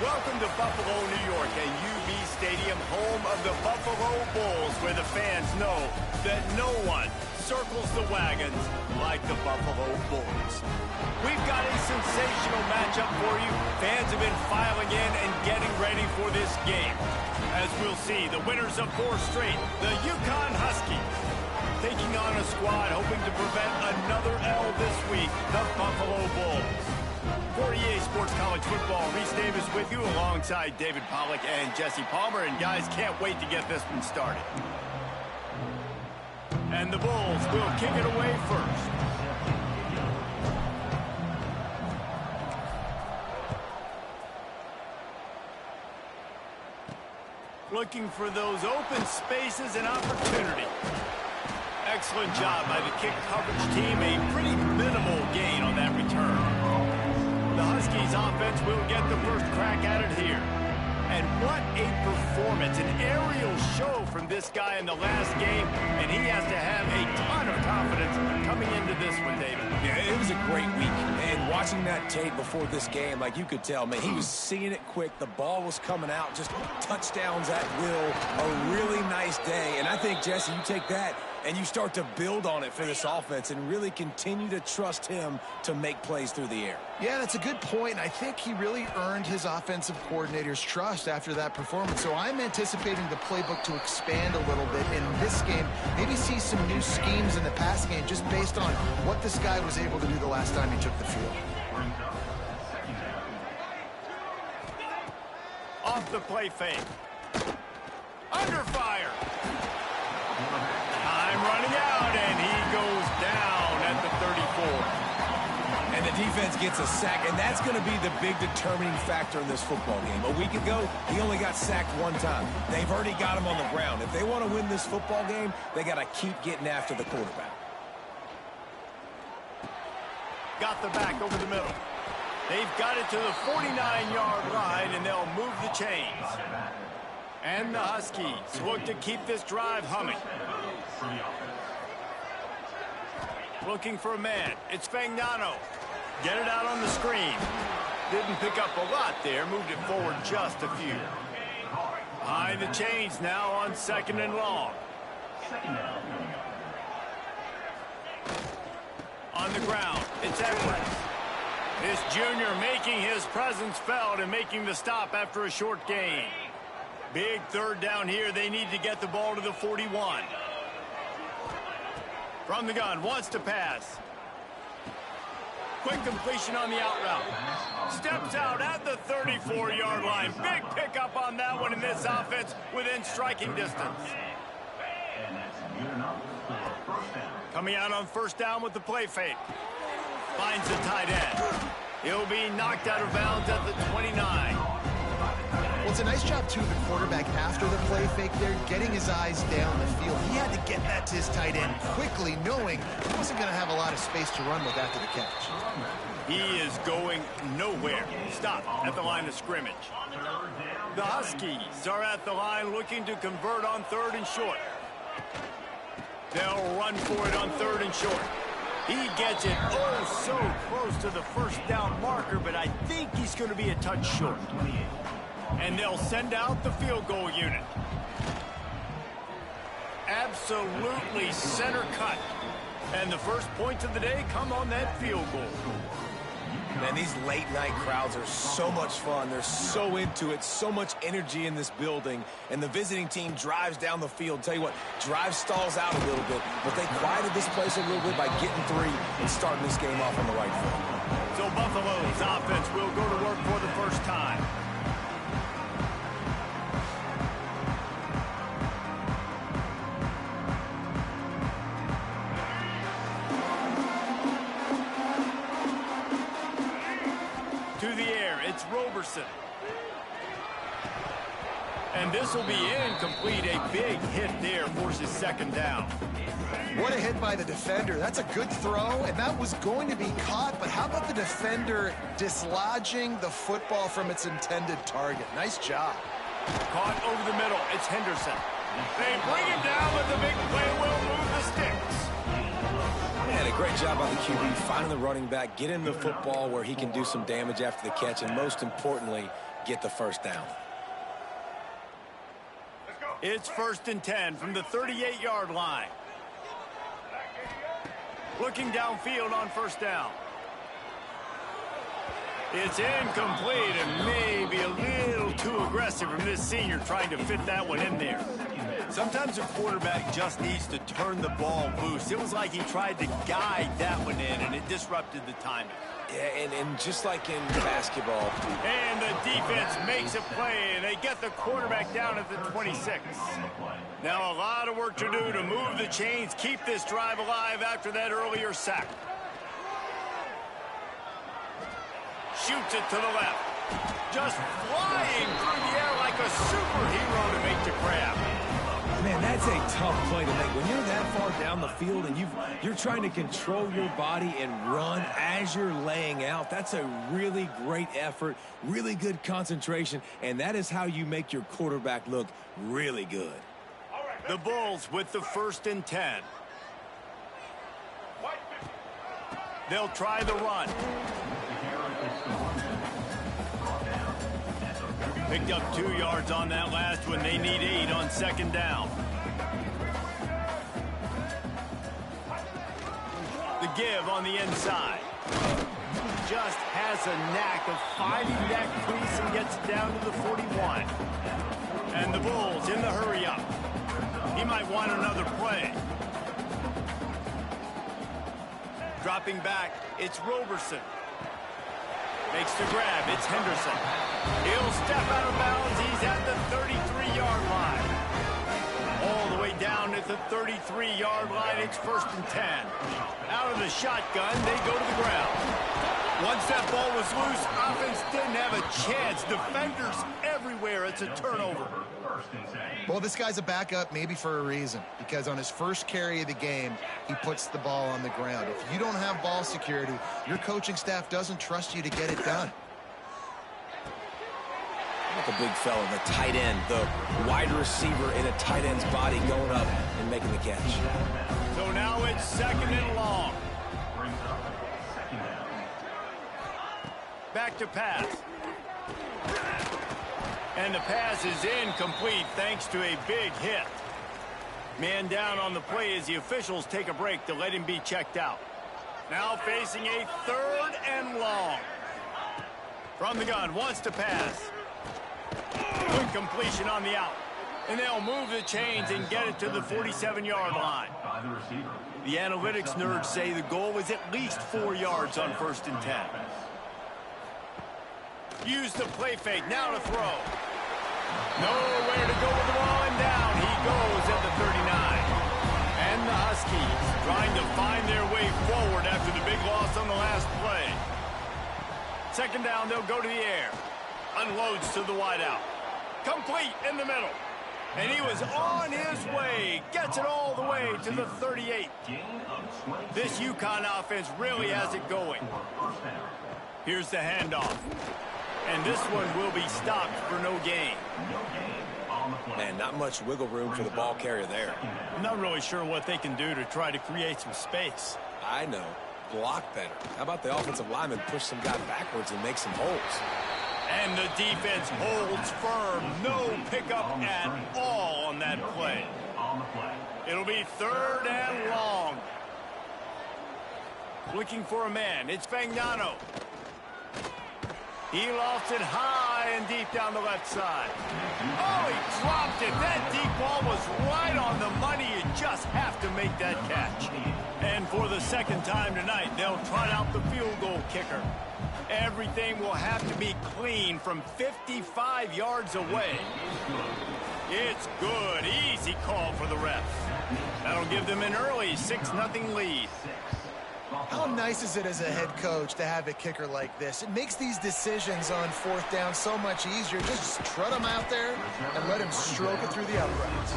Welcome to Buffalo, New York, and UB Stadium, home of the Buffalo Bulls, where the fans know that no one circles the wagons like the Buffalo Bulls. We've got a sensational matchup for you. Fans have been filing in and getting ready for this game. As we'll see, the winners of 4 straight, the Yukon Huskies, taking on a squad hoping to prevent another L this week, the Buffalo Bulls. For EA Sports College Football, Reese Davis with you alongside David Pollack and Jesse Palmer. And guys, can't wait to get this one started. And the Bulls will kick it away first. Looking for those open spaces and opportunity. Excellent job by the kick coverage team. A pretty minimal gain on that return. The Huskies offense will get the first crack at it here. And what a performance, an aerial show from this guy in the last game, and he has to have a ton of confidence coming into this one, David. Yeah, it was a great week, and watching that tape before this game, like you could tell, man, he was seeing it quick, the ball was coming out, just touchdowns at will, a really nice day, and I think, Jesse, you take that and you start to build on it for this offense and really continue to trust him to make plays through the air. Yeah, that's a good point. I think he really earned his offensive coordinator's trust after that performance. So I'm anticipating the playbook to expand a little bit in this game. Maybe see some new schemes in the pass game just based on what this guy was able to do the last time he took the field. Off the play fake. Under fire. Time running out, and he goes down at the 34. And the defense gets a sack, and that's going to be the big determining factor in this football game. A week ago, he only got sacked 1 time. They've already got him on the ground. If they want to win this football game, they got to keep getting after the quarterback. Got the back over the middle. They've got it to the 49-yard line, and they'll move the chains. And the Huskies look to keep this drive humming. Looking for a man. It's Fagnano. Get it out on the screen. Didn't pick up a lot there. Moved it forward just a few. Behind the chains now on 2nd and long. On the ground, it's Edwards. This junior making his presence felt and making the stop after a short gain. Big 3rd down here. They need to get the ball to the 41. From the gun, wants to pass. Quick completion on the out route. Steps out at the 34-yard line. Big pickup on that one in this offense within striking distance. Coming out on 1st down with the play fake. Finds the tight end. He'll be knocked out of bounds at the 29. Well, it's a nice job, too, the quarterback after the play fake there, getting his eyes down the field. He had to get that to his tight end quickly, knowing he wasn't going to have a lot of space to run with after the catch. He is going nowhere. Stop at the line of scrimmage. The Huskies are at the line looking to convert on 3rd and short. They'll run for it on 3rd and short. He gets it so close to the 1st down marker, but I think he's going to be a touch short. And they'll send out the field goal unit. Absolutely center cut. And the first points of the day come on that field goal. Man, these late-night crowds are so much fun. They're so into it, so much energy in this building. And the visiting team drives down the field. Tell you what, drive stalls out a little bit, but they quieted this place a little bit by getting 3 and starting this game off on the right foot. So Buffalo's offense will go to work for the first time. To the air, it's Roberson. And this will be incomplete. A big hit there forces 2nd down. What a hit by the defender. That's a good throw, and that was going to be caught, but how about the defender dislodging the football from its intended target? Nice job. Caught over the middle. It's Henderson. They bring him down, but the big play will move the sticks. Man, a great job by the QB, finding the running back, getting the football where he can do some damage after the catch, and most importantly, get the first down. It's 1st and 10 from the 38-yard line. Looking downfield on 1st down. It's incomplete and maybe a little too aggressive from this senior trying to fit that one in there. Sometimes a quarterback just needs to turn the ball loose. It was like he tried to guide that one in, and it disrupted the timing. Yeah, and just like in basketball. And the defense makes a play, and they get the quarterback down at the 26. Now a lot of work to do to move the chains, keep this drive alive after that earlier sack. Shoots it to the left. Just flying through the air like a superhero to make the grab. Man, that's a tough play to make. When you're that far down the field and you're trying to control your body and run as you're laying out, that's a really great effort, really good concentration, and that is how you make your quarterback look really good. The Bulls with the 1st and 10. They'll try the run. Picked up 2 yards on that last one. They need 8 on 2nd down. The give on the inside. Just has a knack of finding that crease and gets it down to the 41. And the Bulls in the hurry up. He might want another play. Dropping back, it's Roberson. Makes the grab, it's Henderson. He'll step out of bounds, he's at the 33-yard line. All the way down at the 33-yard line, it's 1st and 10. Out of the shotgun, they go to the ground. Once that ball was loose, offense didn't have a chance. Defenders everywhere, it's a turnover. Well, this guy's a backup maybe for a reason, because on his first carry of the game, he puts the ball on the ground. If you don't have ball security, your coaching staff doesn't trust you to get it done. The big fella, the tight end, the wide receiver in a tight end's body going up and making the catch. So now it's 2nd and long. Back to pass. And the pass is incomplete thanks to a big hit. Man down on the play as the officials take a break to let him be checked out. Now facing a 3rd and long. From the gun, wants to pass. Good completion on the out. And they'll move the chains and get it to the 47-yard line. The analytics nerds say the goal is at least 4 yards on 1st and 10. Use the play fake, now to throw. Nowhere to go with the ball, and down he goes at the 39. And the Huskies trying to find their way forward after the big loss on the last play. 2nd down, they'll go to the air. Unloads to the wideout. Complete in the middle. And he was on his way. Gets it all the way to the 38. This UConn offense really has it going. Here's the handoff. And this one will be stopped for no gain. Man, not much wiggle room for the ball carrier there. I'm not really sure what they can do to try to create some space. I know. Block better. How about the offensive lineman push some guy backwards and make some holes? And the defense holds firm. No pickup at all on that play. It'll be 3rd and long. Looking for a man. It's Fagnano. He lofts it high and deep down the left side. Oh, he dropped it. That deep ball was right on the money. You just have to make that catch. And for the 2nd time tonight, they'll trot out the field goal kicker. Everything will have to be clean from 55 yards away. It's good. Easy call for the refs. That'll give them an early 6-0 lead. How nice is it as a head coach to have a kicker like this? It makes these decisions on 4th down so much easier. Just trot him out there and let him stroke it through the uprights.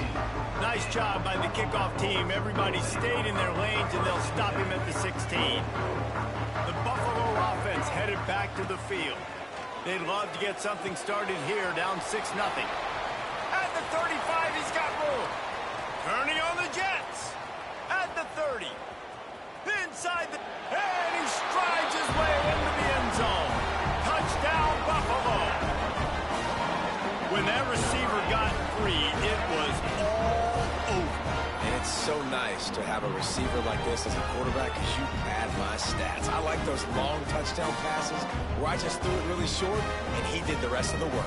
Nice job by the kickoff team. Everybody stayed in their lanes, and they'll stop him at the 16. The Buffalo offense headed back to the field. They'd love to get something started here, down 6-0. At the 35, he's got room. Turning on the Jets. At the 30. Inside the... And he strides his way into the end zone. Touchdown, Buffalo. it was all over. And it's so nice to have a receiver like this as a quarterback because you pad my stats. I like those long touchdown passes where I just threw it really short and he did the rest of the work.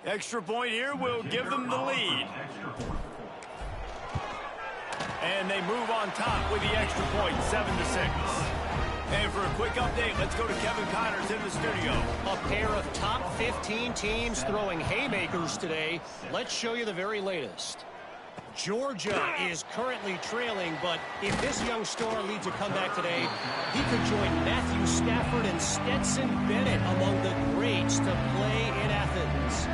Extra point here will give them the lead. And they move on top with the extra point, 7-6. And for a quick update, let's go to Kevin Connors in the studio. A pair of top 15 teams throwing haymakers today. Let's show you the very latest. Georgia is currently trailing, but if this young star leads a comeback today, he could join Matthew Stafford and Stetson Bennett among the greats to play in Athens.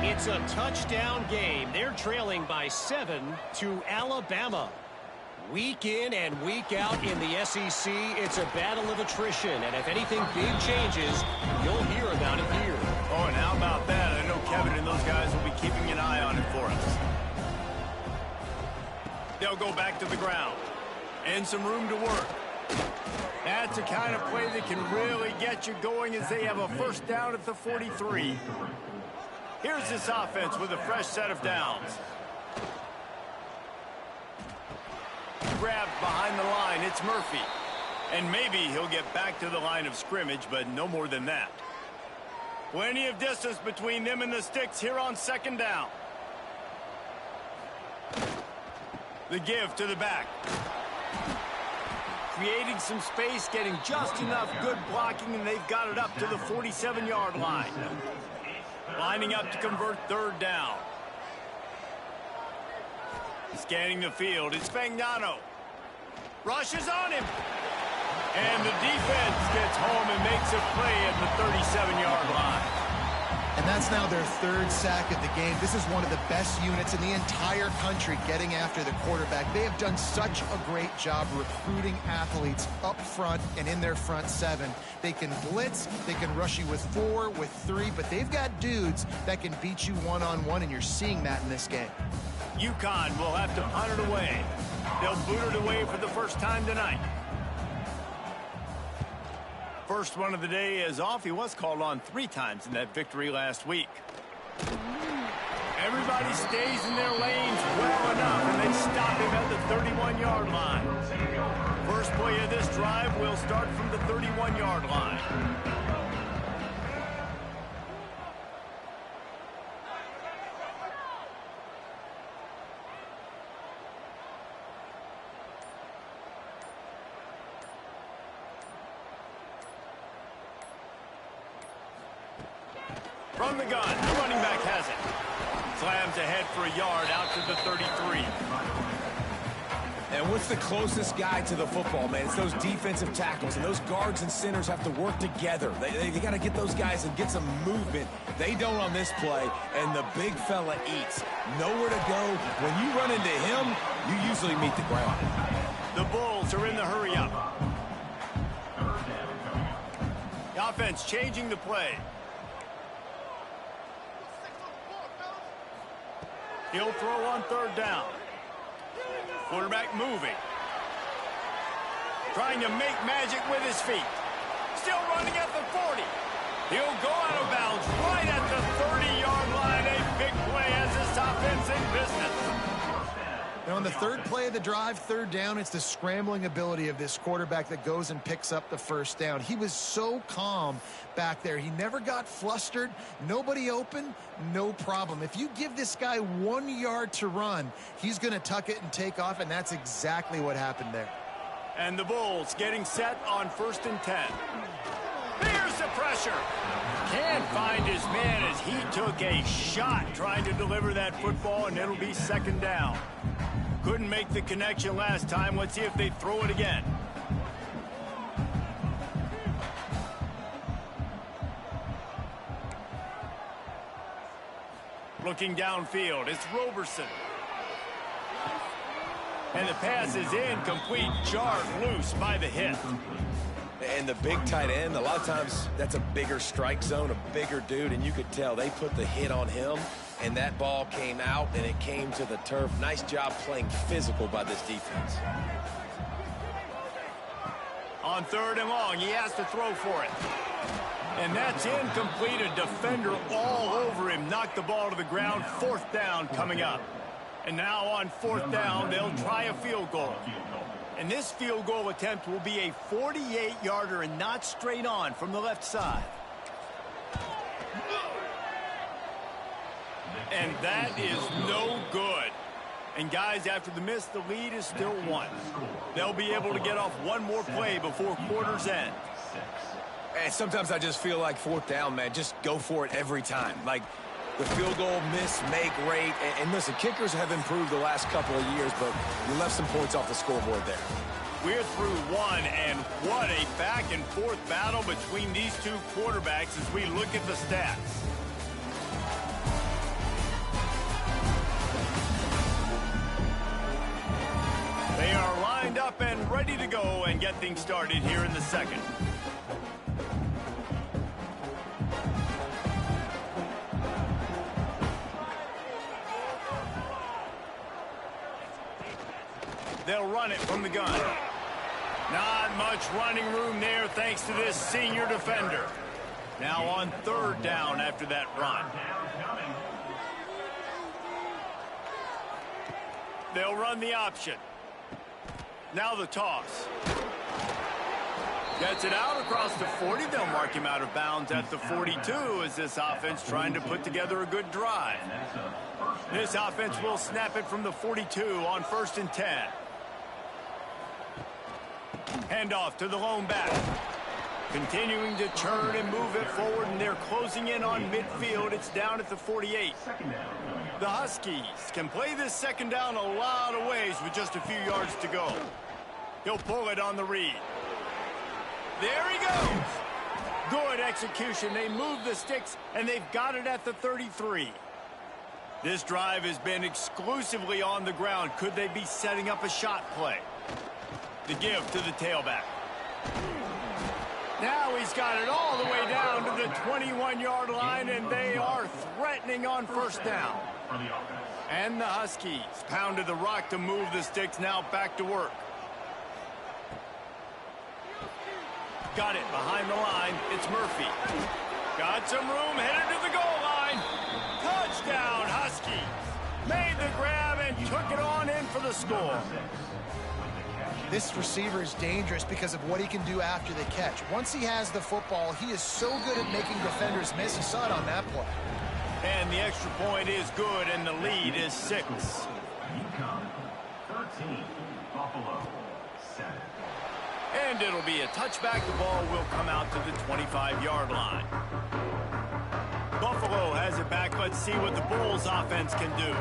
It's a touchdown game. They're trailing by 7 to Alabama. Week in and week out in the SEC, it's a battle of attrition, and if anything big changes, you'll hear about it here. Oh, and how about that? I know Kevin and those guys will be keeping an eye on it for us. They'll go back to the ground. And some room to work. That's the kind of play that can really get you going as they have a first down at the 43. Here's this offense with a fresh set of downs. Grabbed behind the line, it's Murphy. And maybe he'll get back to the line of scrimmage, but no more than that. Plenty of distance between them and the sticks here on second down. The give to the back. Creating some space, getting just enough good blocking, and they've got it up to the 47-yard line. Lining up to convert third down. Scanning the field, it's Fagnano. Rushes on him. And the defense gets home and makes a play at the 37-yard line. And that's now their third sack of the game. This is one of the best units in the entire country getting after the quarterback. They have done such a great job recruiting athletes up front and in their front seven. They can blitz, they can rush you with 4, with 3, but they've got dudes that can beat you one-on-one, and you're seeing that in this game. UConn will have to punt it away. They'll boot it away for the first time tonight. First one of the day is off. He was called on 3 times in that victory last week. Everybody stays in their lanes well enough, and they stop him at the 31-yard line. First play of this drive will start from the 31-yard line. From the gun, the running back has it. Slams ahead for a yard out to the 33. And what's the closest guy to the football, man? It's those defensive tackles, and those guards and centers have to work together. They got to get those guys and get some movement. They don't on this play, and the big fella eats. Nowhere to go. When you run into him, you usually meet the ground. The Bulls are in the hurry-up. The offense changing the play. He'll throw on third down. Quarterback moving. Trying to make magic with his feet. still running at the 40. He'll go out of bounds right at the 30-yard line. A big play as this offense in business. Now, on the third play of the drive, third down, it's the scrambling ability of this quarterback that goes and picks up the first down. He was so calm back there. He never got flustered. Nobody open, no problem. If you give this guy 1 yard to run, he's going to tuck it and take off, and that's exactly what happened there. And the Bulls getting set on 1st and 10. Here's the pressure. Can't find his man as he took a shot trying to deliver that football, and it'll be 2nd down. Couldn't make the connection last time. Let's see if they throw it again. Looking downfield, it's Roberson. And the pass is incomplete, jarred loose by the hip. And the big tight end, a lot of times that's a bigger strike zone, a bigger dude, and you could tell they put the hit on him, and that ball came out, and it came to the turf. Nice job playing physical by this defense. On 3rd and long, he has to throw for it. And that's incomplete. A defender all over him. Knocked the ball to the ground. 4th down coming up. And now on 4th down, they'll try a field goal. And this field goal attempt will be a 48-yarder and not straight on from the left side. And that is no good. And guys, after the miss, the lead is still 1. They'll be able to get off one more play before quarter's end. And sometimes I just feel like 4th down, man, just go for it every time. Like the field goal miss, make rate. And listen, kickers have improved the last couple of years, but you left some points off the scoreboard there. We're through 1, and what a back-and-forth battle between these two quarterbacks as we look at the stats. They are lined up and ready to go and get things started here in the 2nd. They'll run it from the gun. Not much running room there thanks to this senior defender. Now on 3rd down after that run. They'll run the option. Now the toss. Gets it out across the 40. They'll mark him out of bounds at the 42 as this offense trying to put together a good drive. This offense will snap it from the 42 on 1st and 10. Handoff to the lone back. Continuing to turn and move it forward, and they're closing in on midfield. It's down at the 48. The Huskies can play this 2nd down a lot of ways with just a few yards to go. He'll pull it on the read. There he goes. Good execution. They move the sticks, and they've got it at the 33. This drive has been exclusively on the ground. Could they be setting up a shot play? The give to the tailback. Now he's got it all the way down to the 21-yard line, and they are threatening on 1st down. And the Huskies pounded the rock to move the sticks, now back to work. Got it behind the line. It's Murphy. Got some room, headed to the goal line. Touchdown, Huskies. Made the grab and took it on in for the score. This receiver is dangerous because of what he can do after the catch. Once he has the football, he is so good at making defenders miss. You saw it on that play. And the extra point is good, and the lead is 6. 13, Buffalo, 7. And it'll be a touchback. The ball will come out to the 25-yard line. Buffalo has it back. Let's see what the Bulls offense can do.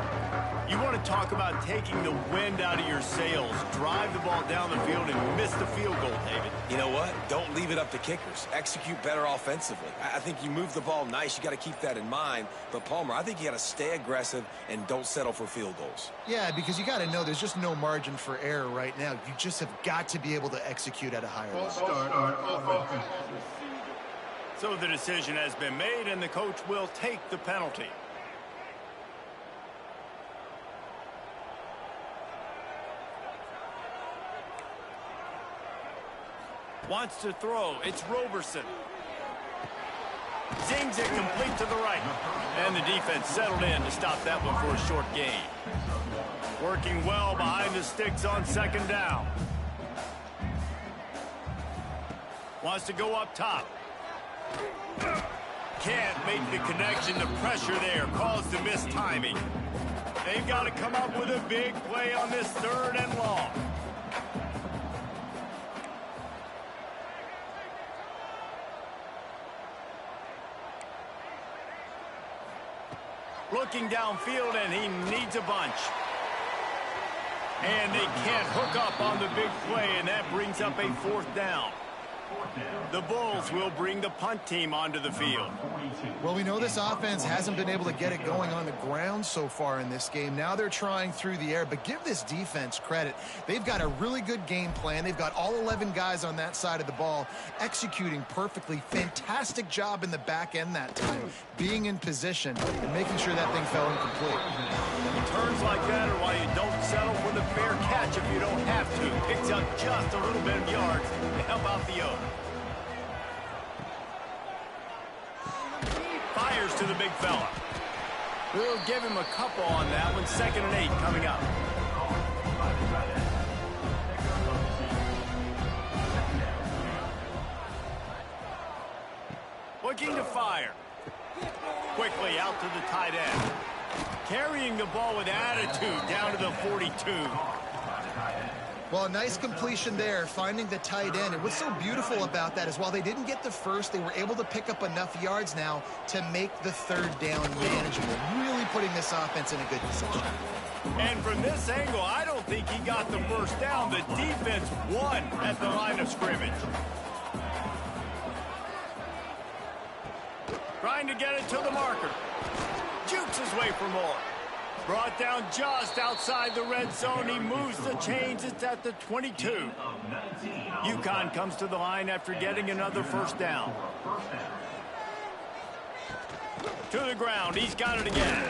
You want to talk about taking the wind out of your sails. Drive the ball down the field and miss the field goal, David. You know what? Don't leave it up to kickers. Execute better offensively. I think you move the ball nice. You got to keep that in mind. But, Palmer, I think you got to stay aggressive and don't settle for field goals. Yeah, because you got to know there's just no margin for error right now. You just have got to be able to execute at a higher level. So the decision has been made, and the coach will take the penalty. Wants to throw. It's Roberson. Zings it complete to the right. And the defense settled in to stop that one for a short gain. Working well behind the sticks on second down. Wants to go up top. Can't make the connection. The pressure there caused the missed timing. They've got to come up with a big play on this 3rd and long. Looking downfield, and he needs a bunch. And they can't hook up on the big play, and that brings up a 4th down. The Bulls will bring the punt team onto the field. Well, we know this offense hasn't been able to get it going on the ground so far in this game. Now they're trying through the air, but give this defense credit. They've got a really good game plan. They've got all 11 guys on that side of the ball executing perfectly. Fantastic job in the back end that time, being in position and making sure that thing fell incomplete. Turns like that are why you don't settle for the fair catch if you don't have to. Picks up just a little bit of yards to help out the O. Fires to the big fella. We'll give him a couple on that one. 2nd and 8 coming up. Looking to fire. Quickly out to the tight end. Carrying the ball with attitude down to the 42. Well, a nice completion there, finding the tight end. And what's so beautiful about that is while they didn't get the first, they were able to pick up enough yards now to make the 3rd down manageable, really putting this offense in a good position. And from this angle, I don't think he got the first down. The defense won at the line of scrimmage. Trying to get it to the marker. Jukes his way for more. Brought down just outside the red zone. He moves the chains. It's at the 22. UConn comes to the line after getting another 1st down. To the ground. He's got it again.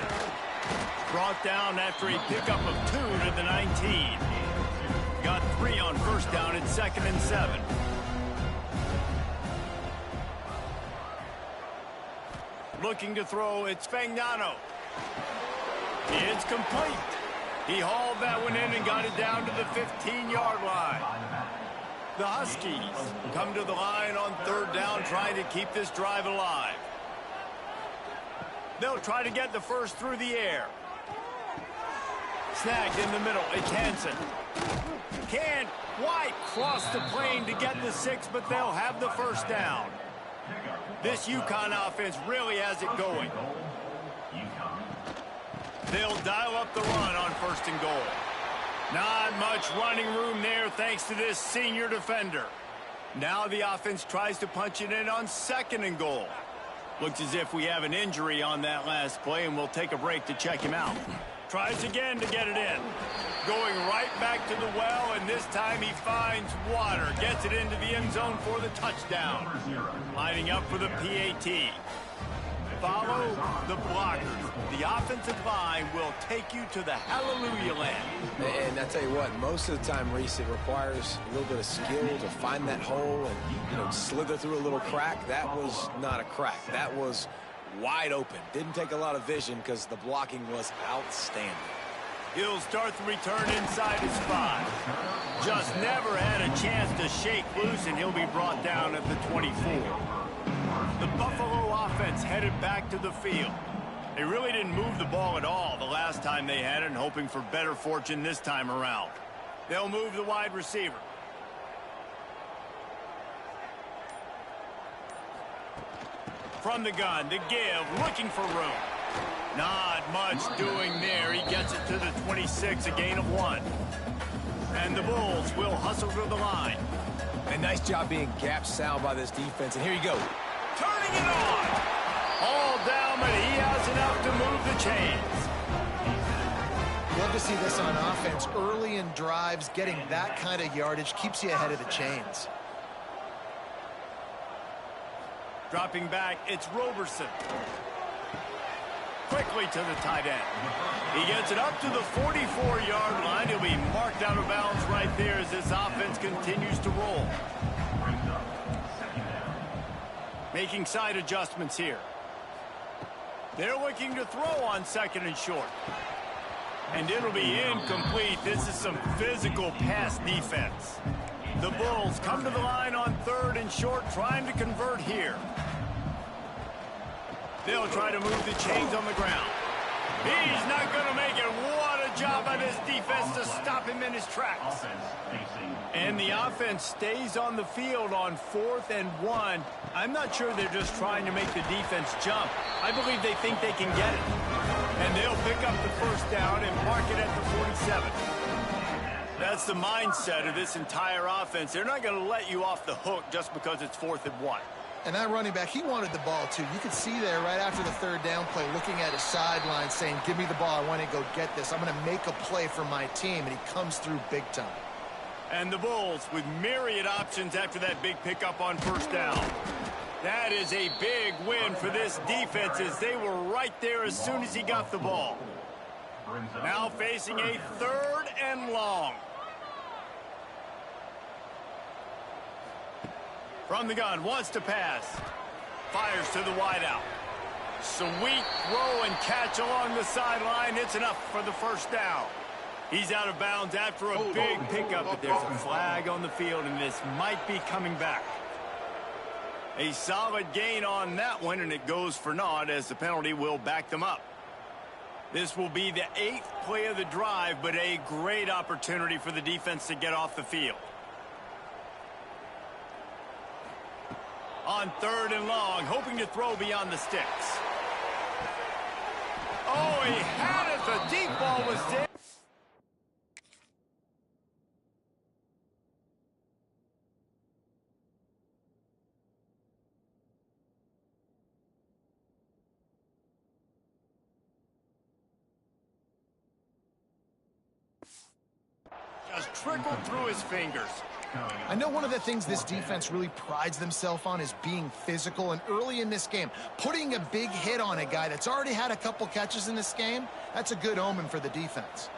Brought down after a pickup of 2 to the 19. Got 3 on 1st down. It's 2nd and 7. Looking to throw. It's Fagnano. It's complete. He hauled that one in and got it down to the 15-yard line. The Huskies come to the line on 3rd down, trying to keep this drive alive. They'll try to get the first through the air. Snagged in the middle. It's Hansen. Can't quite cross the plane to get the 6, but they'll have the 1st down. This UConn offense really has it going. They'll dial up the run on 1st and goal. Not much running room there thanks to this senior defender. Now the offense tries to punch it in on 2nd and goal. Looks as if we have an injury on that last play, and we'll take a break to check him out. Tries again to get it in. Going right back to the well, and this time he finds water. Gets it into the end zone for the touchdown. Lining up for the PAT. Follow the blockers. The offensive line will take you to the hallelujah land. And I tell you what, most of the time, Reese, it requires a little bit of skill to find that hole and, slither through a little crack. That was not a crack. That was wide open. Didn't take a lot of vision because the blocking was outstanding. He'll start the return inside his 5. Just never had a chance to shake loose, and he'll be brought down at the 24. The Buffalo offense headed back to the field. They really didn't move the ball at all the last time they had it, and hoping for better fortune this time around. They'll move the wide receiver. From the gun, to give, looking for room. Not much doing there. He gets it to the 26, a gain of 1. And the Bulls will hustle to the line. A nice job being gap sound by this defense. And here you go. Turning it on. All down, but he has enough to move the chains. Love to see this on offense. Early in drives, getting that kind of yardage keeps you ahead of the chains. Dropping back, it's Roberson. Quickly to the tight end. He gets it up to the 44-yard line. He'll be marked out of bounds right there as this offense continues to roll. Making side adjustments here. They're looking to throw on 2nd and short. And it'll be incomplete. This is some physical pass defense. The Bulls come to the line on 3rd and short, trying to convert here. They'll try to move the chains on the ground. He's not going to make it. What a job by this defense to stop him in his tracks. And the offense stays on the field on 4th and 1. I'm not sure they're just trying to make the defense jump. I believe they think they can get it. And they'll pick up the 1st down and mark it at the 47. That's the mindset of this entire offense. They're not going to let you off the hook just because it's 4th and 1. And that running back, he wanted the ball, too. You could see there right after the 3rd down play, looking at his sideline, saying, give me the ball. I want to go get this. I'm going to make a play for my team. And he comes through big time. And the Bulls with myriad options after that big pickup on 1st down. That is a big win for this defense, as they were right there as soon as he got the ball. Now facing a 3rd and long. From the gun, wants to pass. Fires to the wideout. Sweet throw and catch along the sideline. It's enough for the 1st down. He's out of bounds after a big pickup, but there's a flag on the field, and this might be coming back. A solid gain on that one, and it goes for naught as the penalty will back them up. This will be the 8th play of the drive, but a great opportunity for the defense to get off the field. On 3rd and long, hoping to throw beyond the sticks. Oh, he had it. The deep ball was there. Just trickled through his fingers. I know one of the things this defense really prides themselves on is being physical, and early in this game, putting a big hit on a guy that's already had a couple catches in this game, that's a good omen for the defense.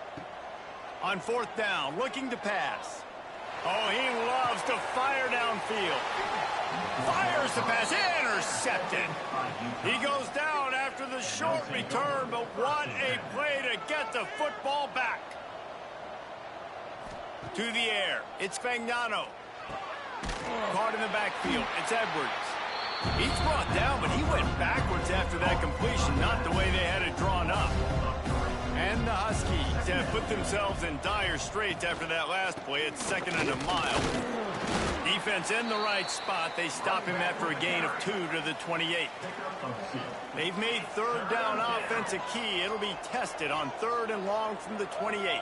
On 4th down, looking to pass. Oh, he loves to fire downfield. Fires the pass, intercepted. He goes down after the short return, but what a play to get the football back. To the air, it's Fagnano. Caught in the backfield, it's Edwards. He's brought down, but he went backwards after that completion, not the way they had it drawn up. And the Huskies have put themselves in dire straits after that last play. It's 2nd and a mile. Defense in the right spot. They stop him after a gain of 2 to the 28. They've made 3rd down offense a key. It'll be tested on 3rd and long from the 28.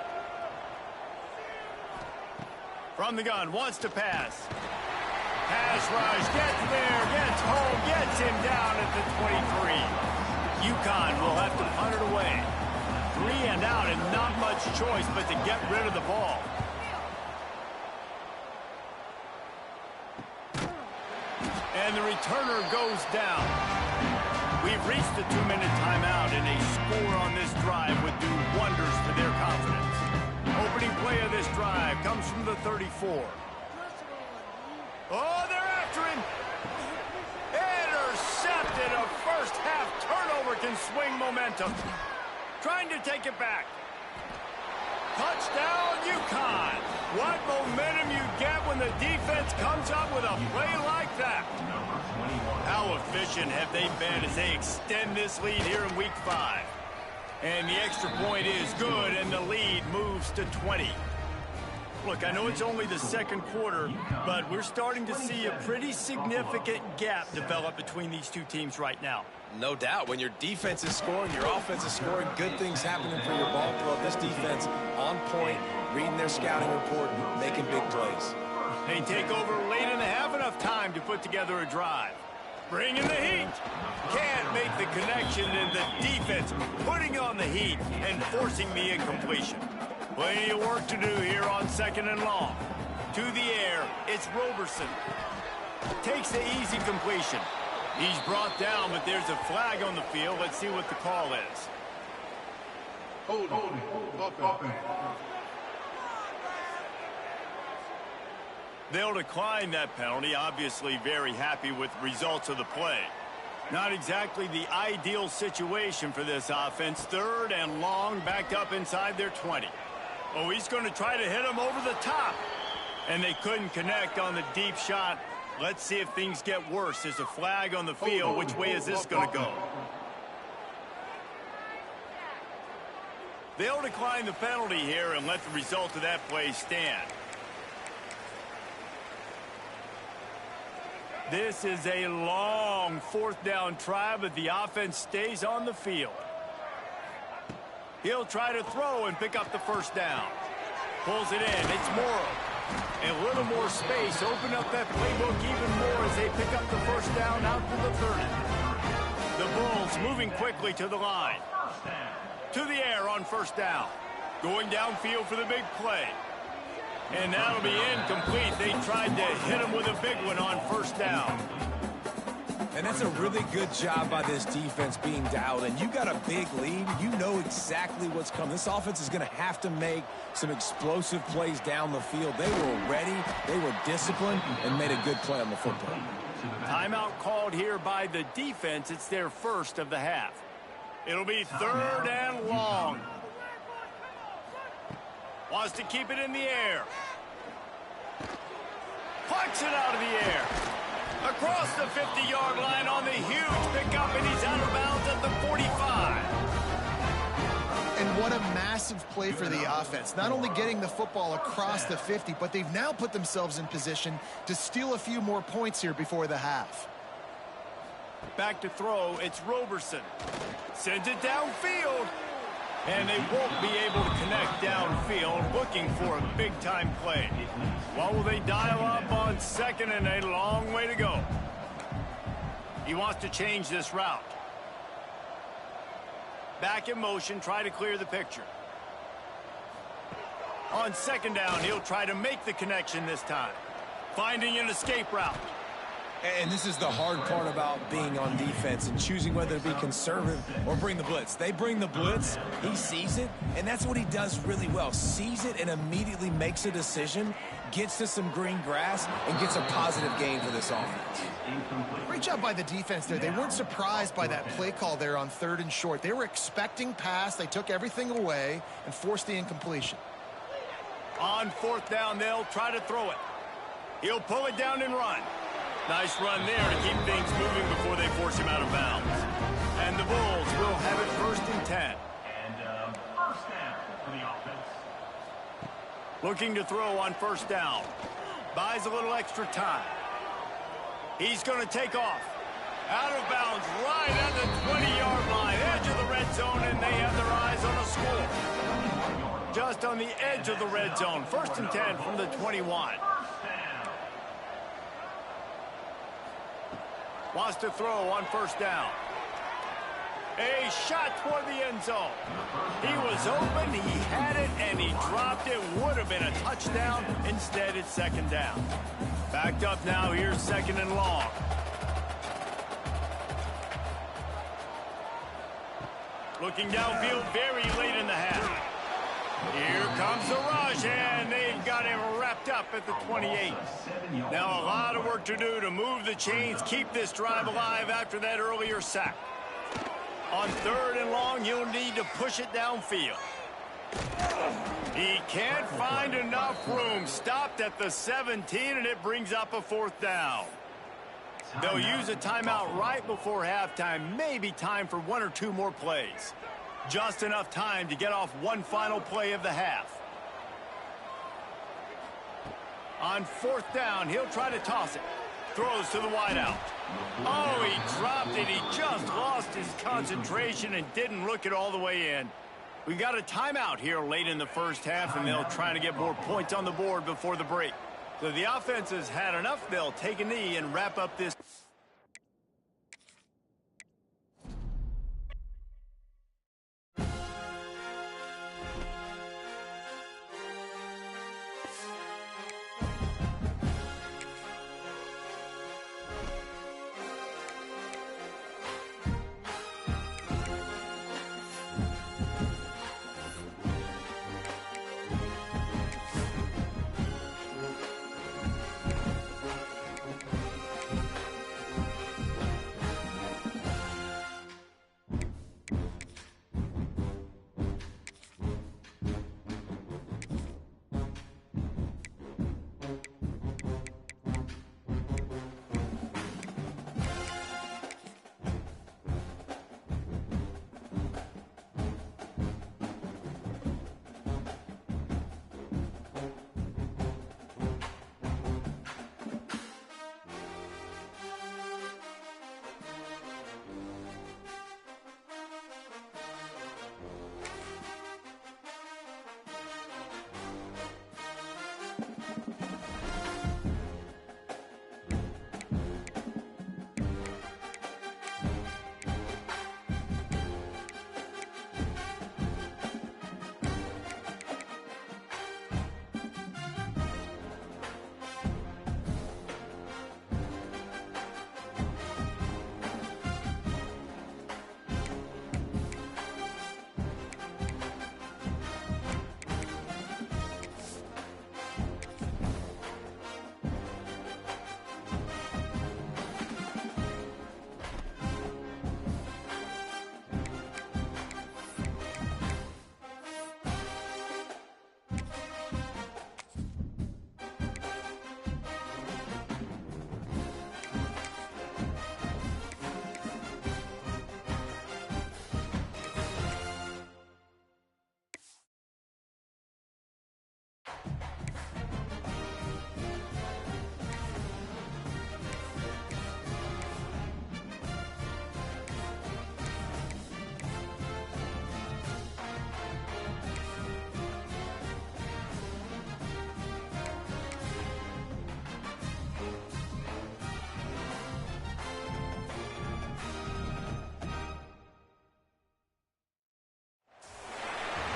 From the gun, wants to pass. Pass rush, gets there, gets home, gets him down at the 23. UConn will have to punt it away. 3 and out, and not much choice but to get rid of the ball. And the returner goes down. We've reached the 2-minute timeout, and a score on this drive would do wonders for their confidence. Opening play of this drive comes from the 34. Oh, they're after him. Intercepted. A first-half turnover can swing momentum. Trying to take it back. Touchdown, UConn. What momentum you get when the defense comes up with a play like that. How efficient have they been as they extend this lead here in Week 5? And the extra point is good, and the lead moves to 20. Look, I know it's only the 2nd quarter, but we're starting to see a pretty significant gap develop between these two teams right now. No doubt. When your defense is scoring, your offense is scoring, good things happening for your ball club. This defense on point, reading their scouting report, making big plays. They take over late in the half, enough time to put together a drive. Bringing the heat. Can't make the connection, and the defense putting on the heat and forcing the incompletion. Plenty of work to do here on 2nd and long. To the air, it's Roberson. Takes the easy completion. He's brought down, but there's a flag on the field. Let's see what the call is. They'll decline that penalty, obviously very happy with the results of the play. Not exactly the ideal situation for this offense. 3rd and long, backed up inside their 20. Oh, he's going to try to hit him over the top. And they couldn't connect on the deep shot. Let's see if things get worse. There's a flag on the field. Which way is this going to go? They'll decline the penalty here and let the result of that play stand. This is a long 4th down try, but the offense stays on the field. He'll try to throw and pick up the 1st down. Pulls it in. It's Morrow. A little more space. Open up that playbook even more as they pick up the 1st down out to the 30. The Bulls moving quickly to the line. To the air on 1st down. Going downfield for the big play. And that'll be incomplete. They tried to hit him with a big one on 1st down. And that's a really good job by this defense being dialed in. You got a big lead. You know exactly what's coming. This offense is going to have to make some explosive plays down the field. They were ready, they were disciplined, and made a good play on the football. Timeout called here by the defense. It's their 1st of the half. It'll be 3rd and long. Wants to keep it in the air. Plucks it out of the air. Across the 50-yard line on the huge pickup, and he's out of bounds at the 45. And what a massive play for the offense. Not only getting the football across the 50, but they've now put themselves in position to steal a few more points here before the half. Back to throw, it's Roberson. Sends it downfield. And they won't be able to connect downfield, looking for a big-time play. What will they dial up on 2nd and a long way to go? He wants to change this route. Back in motion, try to clear the picture. On 2nd down, he'll try to make the connection this time. Finding an escape route. And this is the hard part about being on defense and choosing whether to be conservative or bring the blitz. They bring the blitz, he sees it, and that's what he does really well. Sees it and immediately makes a decision, gets to some green grass, and gets a positive gain for this offense. Great job by the defense there. They weren't surprised by that play call there on 3rd and short. They were expecting pass. They took everything away and forced the incompletion. On 4th down, they'll try to throw it. He'll pull it down and run. Nice run there to keep things moving before they force him out of bounds. And the Bulls will have it 1st and 10. And 1st down for the offense. Looking to throw on 1st down. Buys a little extra time. He's going to take off. Out of bounds right at the 20-yard line. Edge of the red zone, and they have their eyes on a score. Just on the edge of the red zone. 1st and 10 from the 21. Wants to throw on 1st down. A shot toward the end zone. He was open, he had it, and he dropped it. Would have been a touchdown. Instead, it's 2nd down. Backed up now, here's 2nd and long. Looking downfield very late in the half. Here comes the rush, and they've got him wrapped up at the 28. Now a lot of work to do to move the chains, keep this drive alive after that earlier sack. On 3rd and long, you'll need to push it downfield. He can't find enough room. Stopped at the 17, and it brings up a 4th down. They'll use a timeout right before halftime. Maybe time for 1 or 2 more plays. Just enough time to get off one final play of the half. On 4th down, he'll try to toss it. Throws to the wideout. Oh, he dropped it. He just lost his concentration and didn't look it all the way in. We've got a timeout here late in the 1st half, and they'll try to get more points on the board before the break. So the offense has had enough. They'll take a knee and wrap up this.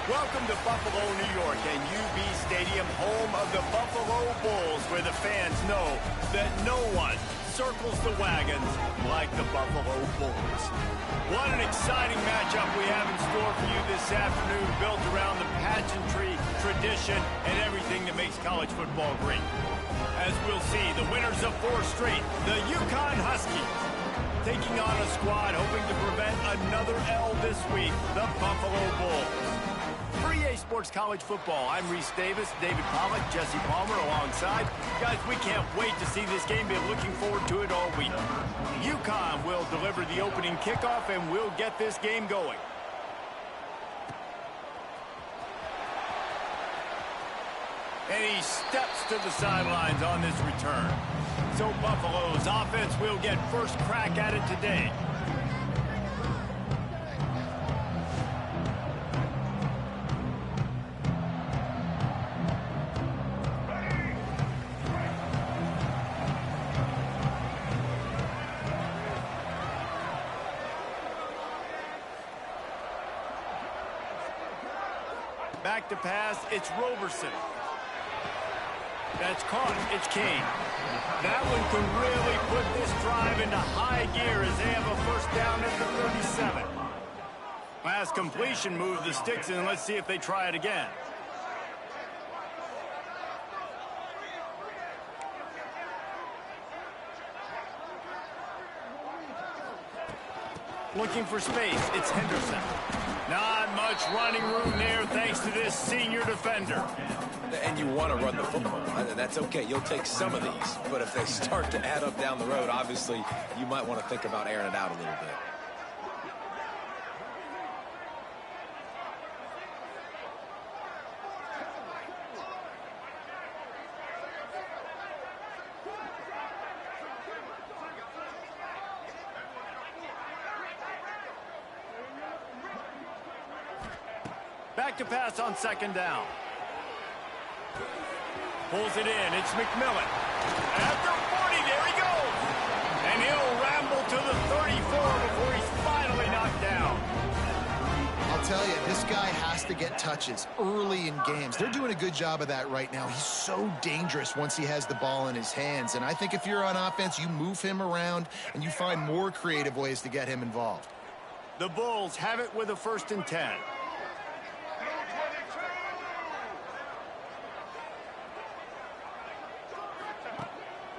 Welcome to Buffalo, New York, and UB Stadium, home of the Buffalo Bulls, where the fans know that no one circles the wagons like the Buffalo Bulls. What an exciting matchup we have in store for you this afternoon, built around the pageantry, tradition, and everything that makes college football great. As we'll see, the winners of 4 straight, the UConn Huskies, taking on a squad hoping to prevent another L this week, the Buffalo Bulls. For EA Sports College Football, I'm Reese Davis, David Pollack, Jesse Palmer alongside. Guys, we can't wait to see this game. Been looking forward to it all week. UConn will deliver the opening kickoff, and we'll get this game going. And he steps to the sidelines on this return. So Buffalo's offense will get first crack at it today. Back to pass, it's Roberson. That's caught, it's Kane. That one can really put this drive into high gear as they have a first down at the 37. Last completion, move the sticks, and let's see if they try it again. Looking for space, it's Henderson. Not much running room there thanks to this senior defender. And you want to run the football. That's okay. You'll take some of these. But if they start to add up down the road, obviously, you might want to think about airing it out a little bit. Back to pass on second down. Pulls it in. It's McMillan. After 40, there he goes. And he'll ramble to the 34 before he's finally knocked down. I'll tell you, this guy has to get touches early in games. They're doing a good job of that right now. He's so dangerous once he has the ball in his hands. And I think if you're on offense, you move him around and you find more creative ways to get him involved. The Bulls have it with a 1st and 10.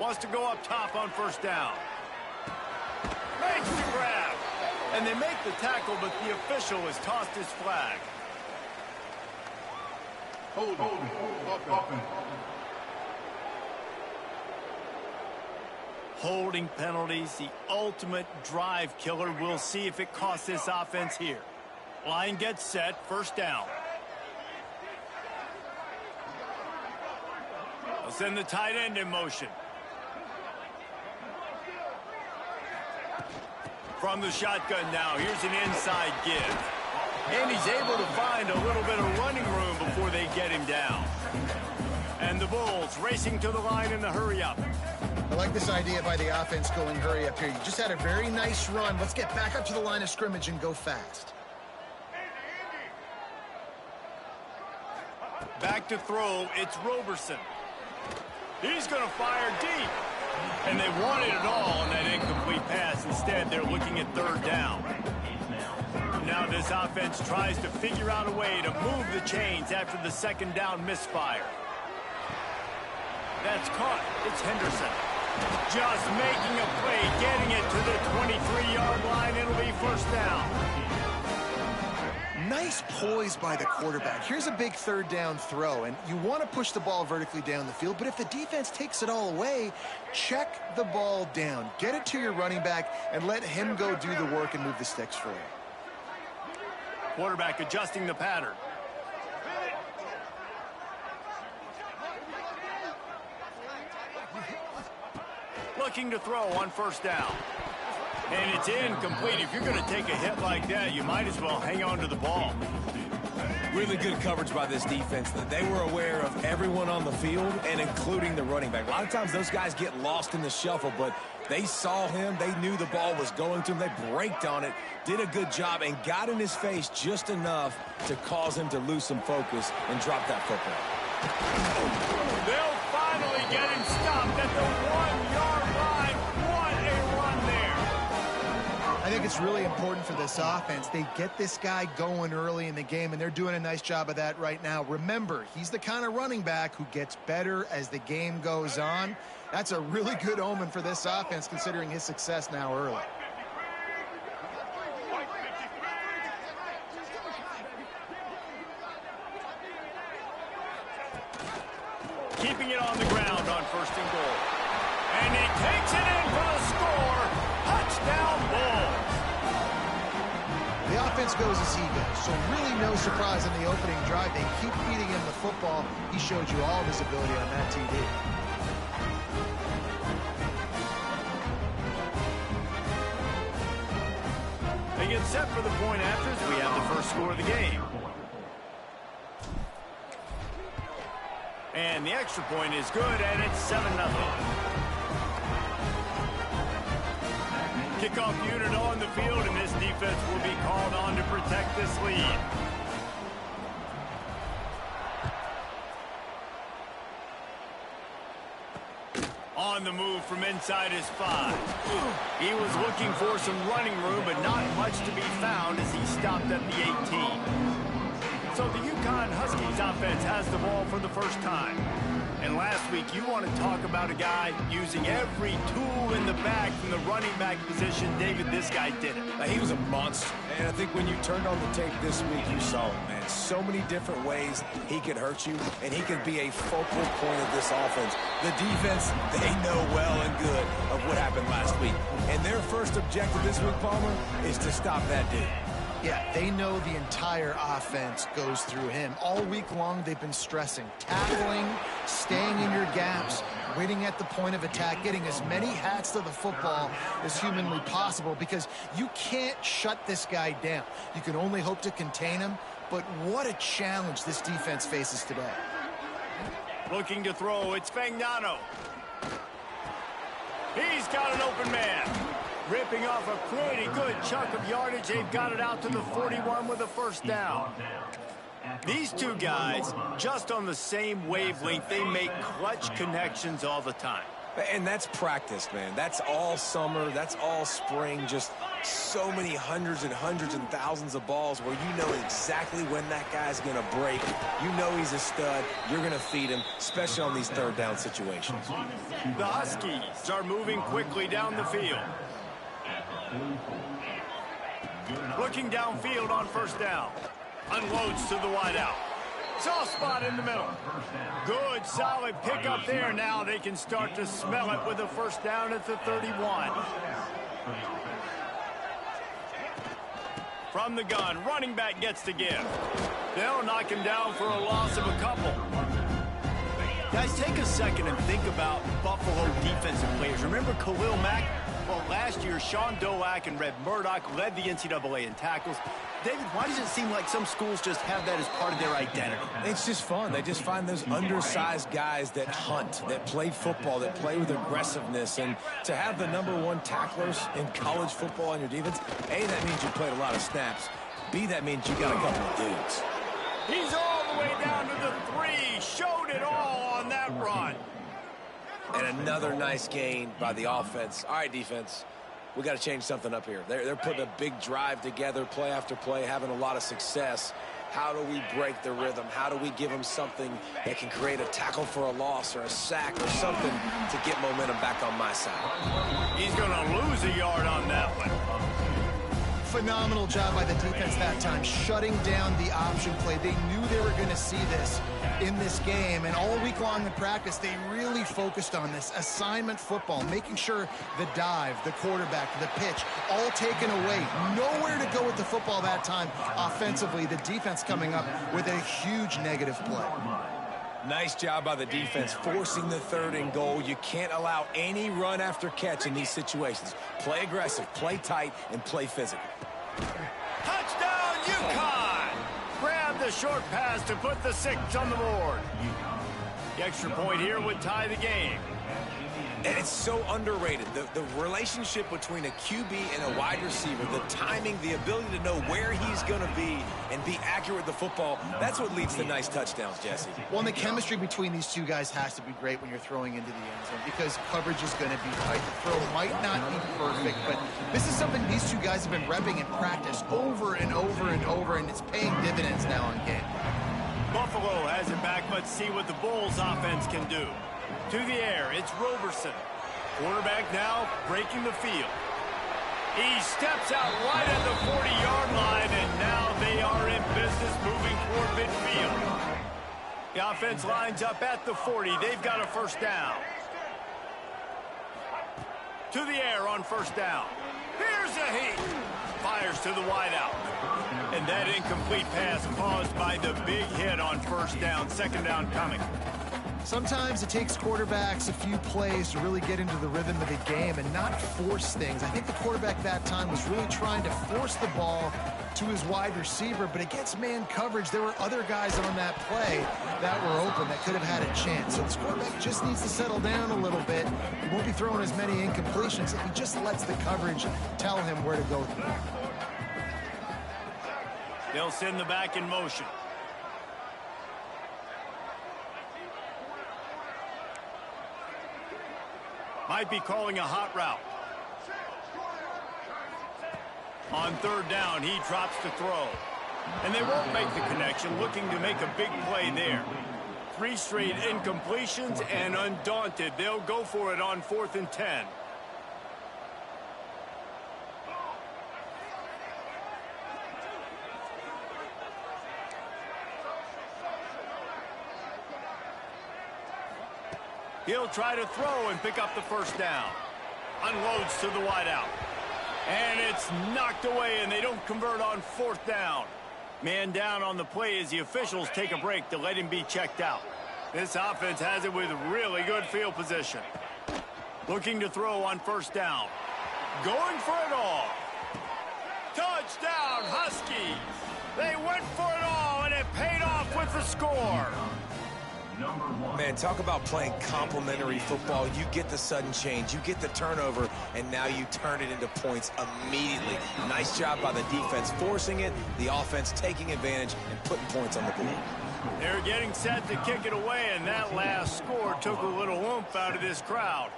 Wants to go up top on first down. Makes the grab. And they make the tackle, but the official has tossed his flag. Hold. Holding penalties, the ultimate drive killer. We'll see if it costs this offense here. Line gets set, first down. They'll send the tight end in motion. From the shotgun now, here's an inside give. And he's able to find a little bit of running room before they get him down. And the Bulls racing to the line in the hurry-up. I like this idea by the offense going hurry up here. You just had a very nice run. Let's get back up to the line of scrimmage and go fast. Back to throw, it's Roberson. He's going to fire deep. And they wanted it all on that incomplete pass. Instead, they're looking at third down. Now this offense tries to figure out a way to move the chains after the second down misfire. That's caught. It's Henderson. Just making a play, getting it to the 23-yard line. It'll be first down. Nice poise by the quarterback. Here's a big third down throw, and you want to push the ball vertically down the field, but if the defense takes it all away, check the ball down. Get it to your running back and let him go do the work and move the sticks for you. Quarterback adjusting the pattern. Looking to throw on first down. And it's incomplete. If you're going to take a hit like that, you might as well hang on to the ball. Really good coverage by this defense. They were aware of everyone on the field and including the running back. A lot of times those guys get lost in the shuffle, but they saw him. They knew the ball was going to him. They braked on it, did a good job, and got in his face just enough to cause him to lose some focus and drop that football. They'll finally get him stopped at the 1-yard line. What a run there. I think it's really important for this offense. They get this guy going early in the game, and they're doing a nice job of that right now. Remember, he's the kind of running back who gets better as the game goes on. That's a really good omen for this offense, considering his success now early. Keeping it on the ground on 1st and goal. And he takes it in for the score. Touchdown Bulls. The offense goes as he goes, so really no surprise in the opening drive. They keep feeding him the football. He showed you all of his ability on that TD. They get set for the point after as we have the first score of the game. And the extra point is good, and it's 7-0. Kickoff unit on the field, and this defense will be called on to protect this lead. On the move from inside his 5. He was looking for some running room, but not much to be found as he stopped at the 18. So the UConn Huskies offense has the ball for the first time. And last week, you want to talk about a guy using every tool in the bag from the running back position. David, this guy did it. He was a monster. And I think when you turned on the tape this week, you saw it, man. So many different ways he could hurt you, and he could be a focal point of this offense. The defense, they know well and good of what happened last week. And their first objective this week, Palmer, is to stop that dude. Yeah, they know the entire offense goes through him. All week long, they've been stressing, tackling, staying in your gaps, waiting at the point of attack, getting as many hats to the football as humanly possible, because you can't shut this guy down. You can only hope to contain him, but what a challenge this defense faces today. Looking to throw, it's Fagnano. He's got an open man. Ripping off a pretty good chunk of yardage. They've got it out to the 41 with a first down. These two guys, just on the same wavelength, they make clutch connections all the time. And that's practice, man. That's all summer. That's all spring. Just so many hundreds and thousands of balls where you know exactly when that guy's going to break. You know he's a stud. You're going to feed him, especially on these third down situations. The Huskies are moving quickly down the field. Looking downfield on first down. Unloads to the wideout. Soft spot in the middle. Good, solid pickup there. Now they can start to smell it with a first down at the 31. From the gun, running back gets the give. They'll knock him down for a loss of a couple. Guys, take a second and think about Buffalo defensive players. Remember Khalil Mack? Well, last year, Sean Doak and Red Murdoch led the NCAA in tackles. David, why does it seem like some schools just have that as part of their identity? It's just fun. They just find those undersized guys that hunt, that play football, that play with aggressiveness. And to have the #1 tacklers in college football on your defense, A, that means you played a lot of snaps. B, that means you got a couple of dudes. He's all the way down to the 3. Showed it all on that run. And another nice gain by the offense. All right, defense, we got to change something up here. They're putting a big drive together, play after play, having a lot of success. How do we break the rhythm? How do we give them something that can create a tackle for a loss or a sack or something to get momentum back on my side? He's going to lose a yard on that one. Phenomenal job by the defense that time, shutting down the option play. They knew they were going to see this in this game, and all week long in practice, they really focused on this assignment football, making sure the dive, the quarterback, the pitch, all taken away. Nowhere to go with the football that time offensively. The defense coming up with a huge negative play. Nice job by the defense, forcing the 3rd and goal. You can't allow any run after catch in these situations. Play aggressive, play tight, and play physical. Touchdown, UConn! Grab the a short pass to put the 6 on the board. The extra point here would tie the game. And it's so underrated. The relationship between a QB and a wide receiver, the timing, the ability to know where he's going to be and be accurate with the football, that's what leads to nice touchdowns, Jesse. Well, and the chemistry between these two guys has to be great when you're throwing into the end zone because coverage is going to be tight. The throw might not be perfect, but this is something these two guys have been repping in practice over and over and over, and it's paying dividends now in game. Buffalo has it back. Let's see what the Bulls offense can do. To the air, it's Roberson. Quarterback now breaking the field. He steps out right at the 40-yard line, and now they are in business moving toward midfield. The offense lines up at the 40. They've got a first down. To the air on first down. Here's a heat. Fires to the wideout. And that incomplete pass caused by the big hit on first down. Second down coming. Sometimes it takes quarterbacks a few plays to really get into the rhythm of the game and not force things. I think the quarterback that time was really trying to force the ball to his wide receiver, but against man coverage, there were other guys on that play that were open that could have had a chance. So this quarterback just needs to settle down a little bit. He won't be throwing as many incompletions if he just lets the coverage tell him where to go. They'll send the back in motion. Might be calling a hot route. On third down, he drops to throw. And they won't make the connection, looking to make a big play there. 3 straight incompletions, and undaunted, they'll go for it on 4th and 10. He'll try to throw and pick up the first down. Unloads to the wideout. And it's knocked away, and they don't convert on 4th down. Man down on the play as the officials take a break to let him be checked out. This offense has it with really good field position. Looking to throw on first down. Going for it all. Touchdown, Huskies. They went for it all, and it paid off with the score. Man, talk about playing complementary football. You get the sudden change, you get the turnover, and now you turn it into points immediately. Nice job by the defense forcing it, the offense taking advantage and putting points on the board. They're getting set to kick it away, and that last score took a little oomph out of this crowd.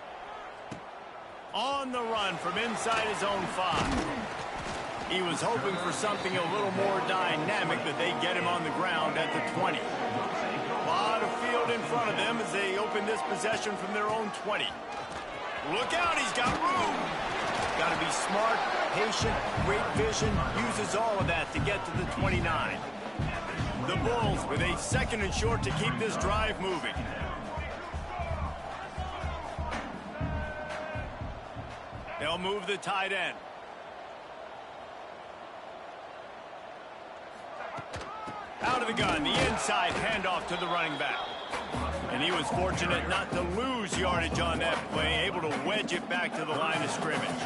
On the run from inside his own 5. He was hoping for something a little more dynamic, but they get him on the ground at the 20. A lot of field in front of them as they open this possession from their own 20. Look out, he's got room. Got to be smart, patient, great vision, uses all of that to get to the 29. The Bulls with a 2nd and short to keep this drive moving. They'll move the tight end. Out of the gun, the inside handoff to the running back. And he was fortunate not to lose yardage on that play, able to wedge it back to the line of scrimmage.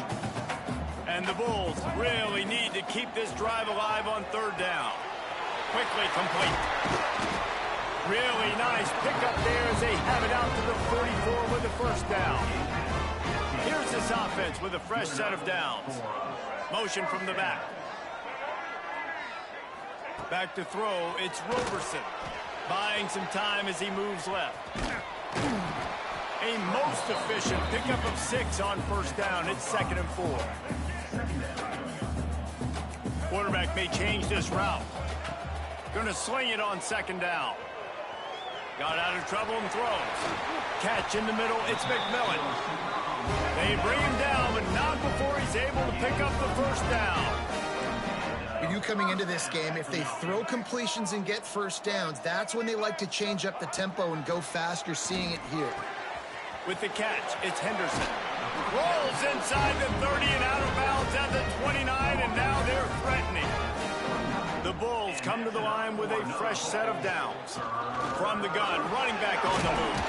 And the Bulls really need to keep this drive alive on 3rd down. Quickly complete. Really nice pickup there as they have it out to the 44 with the first down. Here's this offense with a fresh set of downs. Motion from the back. Back to throw, it's Roberson. Buying some time as he moves left. A most efficient pickup of 6 on first down. It's 2nd and 4. Quarterback may change this route. Going to sling it on 2nd down. Got out of trouble and throws. Catch in the middle, it's McMillan. They bring him down, but not before he's able to pick up the first down. You coming into this game, if they throw completions and get first downs, that's when they like to change up the tempo and go fast. You're seeing it here. With the catch, it's Henderson. Rolls inside the 30 and out of bounds at the 29, and now they're threatening. The Bulls come to the line with a fresh set of downs. From the gun, running back on the move.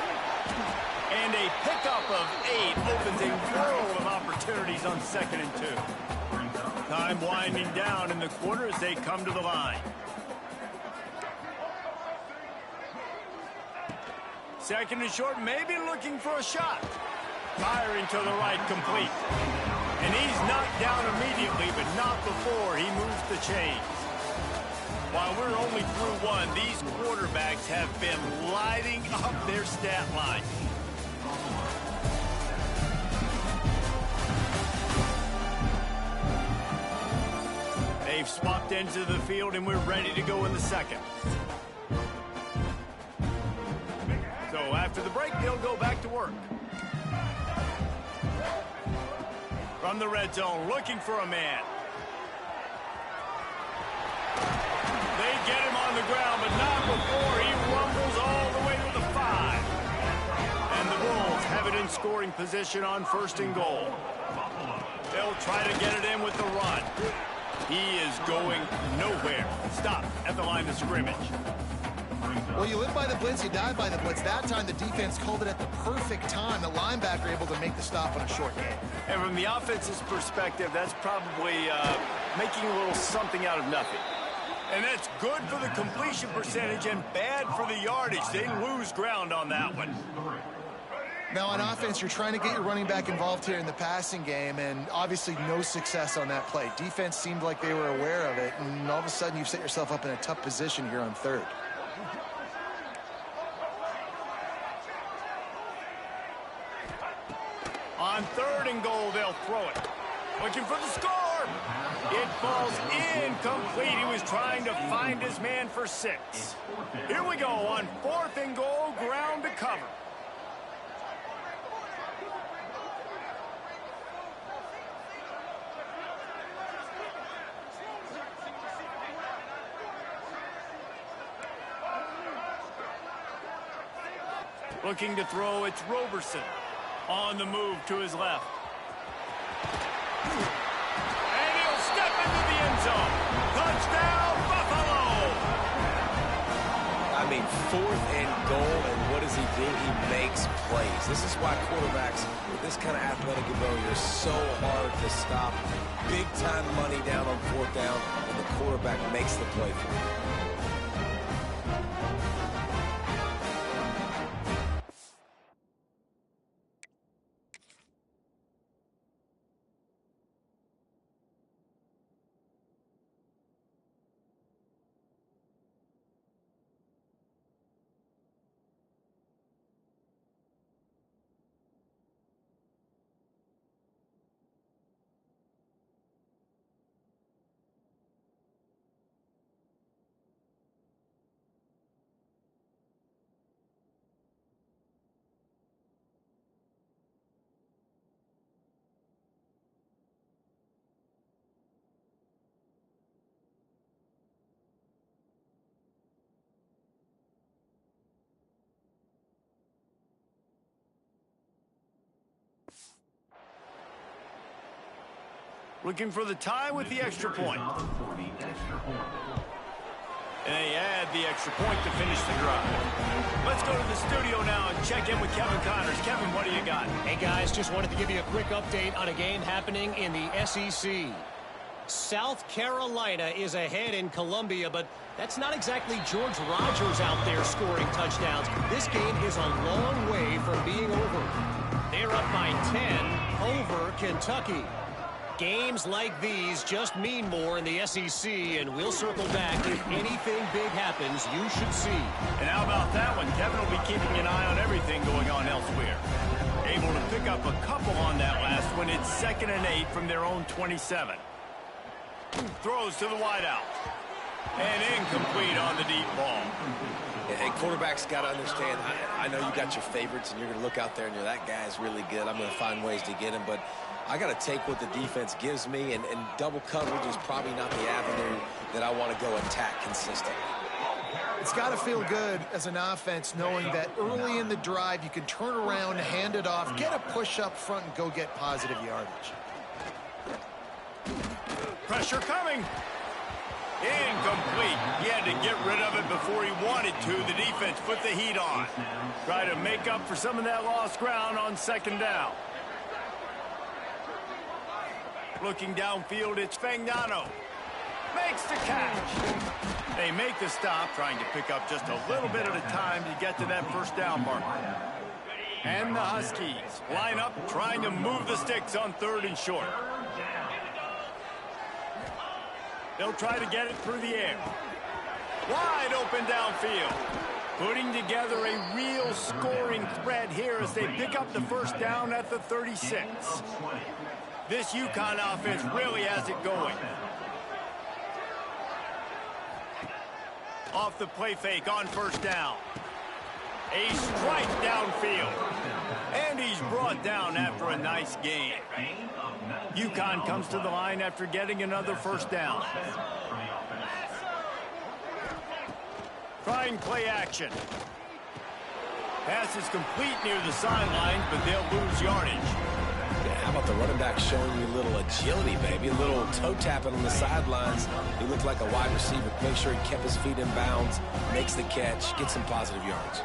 And a pickup of 8 opens a world of opportunities on 2nd and 2. Time winding down in the quarter as they come to the line. Second and short, maybe looking for a shot. Firing to the right, complete. And he's knocked down immediately, but not before he moves the chains. While we're only through one, these quarterbacks have been lighting up their stat line. They've swapped ends of the field, and we're ready to go in the second. So after the break, they'll go back to work. From the red zone, looking for a man. They get him on the ground, but not before he rumbles all the way to the 5. And the Bulls have it in scoring position on first and goal. They'll try to get it in with the run. He is going nowhere. Stop at the line of scrimmage. Well, you live by the blitz, you die by the blitz. That time, the defense called it at the perfect time. The linebacker able to make the stop on a short game. And from the offense's perspective, that's probably making a little something out of nothing. And that's good for the completion percentage and bad for the yardage. They lose ground on that one. Now, on offense, you're trying to get your running back involved here in the passing game, and obviously no success on that play. Defense seemed like they were aware of it, and all of a sudden you've set yourself up in a tough position here on third. On third and goal, they'll throw it. Looking for the score. It falls incomplete. He was trying to find his man for 6. Here we go on fourth and goal, ground to cover. Looking to throw, it's Roberson. On the move to his left. And he'll step into the end zone. Touchdown, Buffalo! I mean, fourth and goal, and what does he do? He makes plays. This is why quarterbacks with this kind of athletic ability are so hard to stop. Big-time money down on fourth down, and the quarterback makes the play for him. Looking for the tie with the extra point. And they add the extra point to finish the drive. Let's go to the studio now and check in with Kevin Connors. Kevin, what do you got? Hey, guys, just wanted to give you a quick update on a game happening in the SEC. South Carolina is ahead in Columbia, but that's not exactly George Rogers out there scoring touchdowns. This game is a long way from being over. They're up by 10 over Kentucky. Games like these just mean more in the SEC, and we'll circle back. If anything big happens, you should see. And how about that one? Kevin will be keeping an eye on everything going on elsewhere. Able to pick up a couple on that last one. It's 2nd and 8 from their own 27. Throws to the wideout. And incomplete on the deep ball. And quarterbacks got to understand, I know you got your favorites, and you're going to look out there and you're, that guy's really good. I'm going to find ways to get him, but I got to take what the defense gives me, and double coverage is probably not the avenue that I want to go attack consistently. It's got to feel good as an offense knowing that early in the drive you can turn around, hand it off, get a push up front, and go get positive yardage. Pressure coming. Incomplete. He had to get rid of it before he wanted to. The defense put the heat on. Try to make up for some of that lost ground on 2nd down. Looking downfield, it's Fagnano. Makes the catch. They make the stop, trying to pick up just a little bit at a time to get to that first down marker. And the Huskies line up, trying to move the sticks on 3rd and short. They'll try to get it through the air. Wide open downfield. Putting together a real scoring threat here as they pick up the first down at the 36. This UConn offense really has it going. Off the play fake on first down. A strike downfield. And he's brought down after a nice gain. UConn comes to the line after getting another first down. Trying play action. Pass is complete near the sidelines, but they'll lose yardage. Yeah, how about the running back showing you a little agility, baby? A little toe tapping on the sidelines. He looked like a wide receiver. Make sure he kept his feet in bounds, makes the catch, gets some positive yards.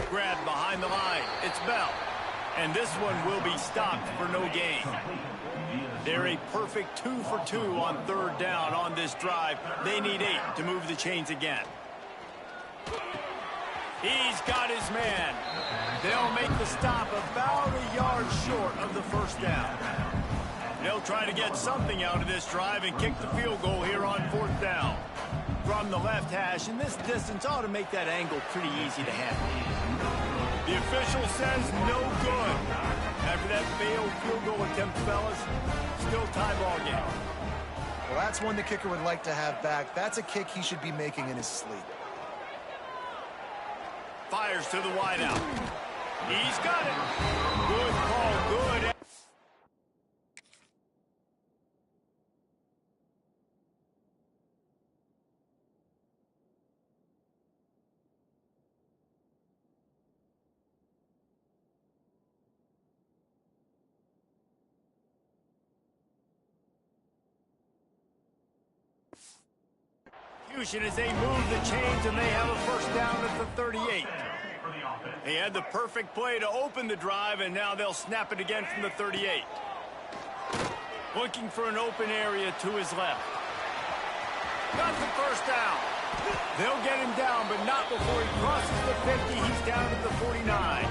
Grab behind the line. It's Bell. And this one will be stopped for no gain. They're a perfect 2 for 2 on 3rd down on this drive. They need 8 to move the chains again. He's got his man. They'll make the stop about a yard short of the first down. They'll try to get something out of this drive and kick the field goal here on 4th down. From the left hash, and this distance ought to make that angle pretty easy to handle. The official says no good. After that failed field goal attempt, fellas, still tie ball game. Well, that's one the kicker would like to have back. That's a kick he should be making in his sleep. Fires to the wideout. He's got it. Good call, good. As they move the chains, and they have a first down at the 38. They had the perfect play to open the drive, and now they'll snap it again from the 38. Looking for an open area to his left. Got the first down. They'll get him down, but not before he crosses the 50. He's down at the 49.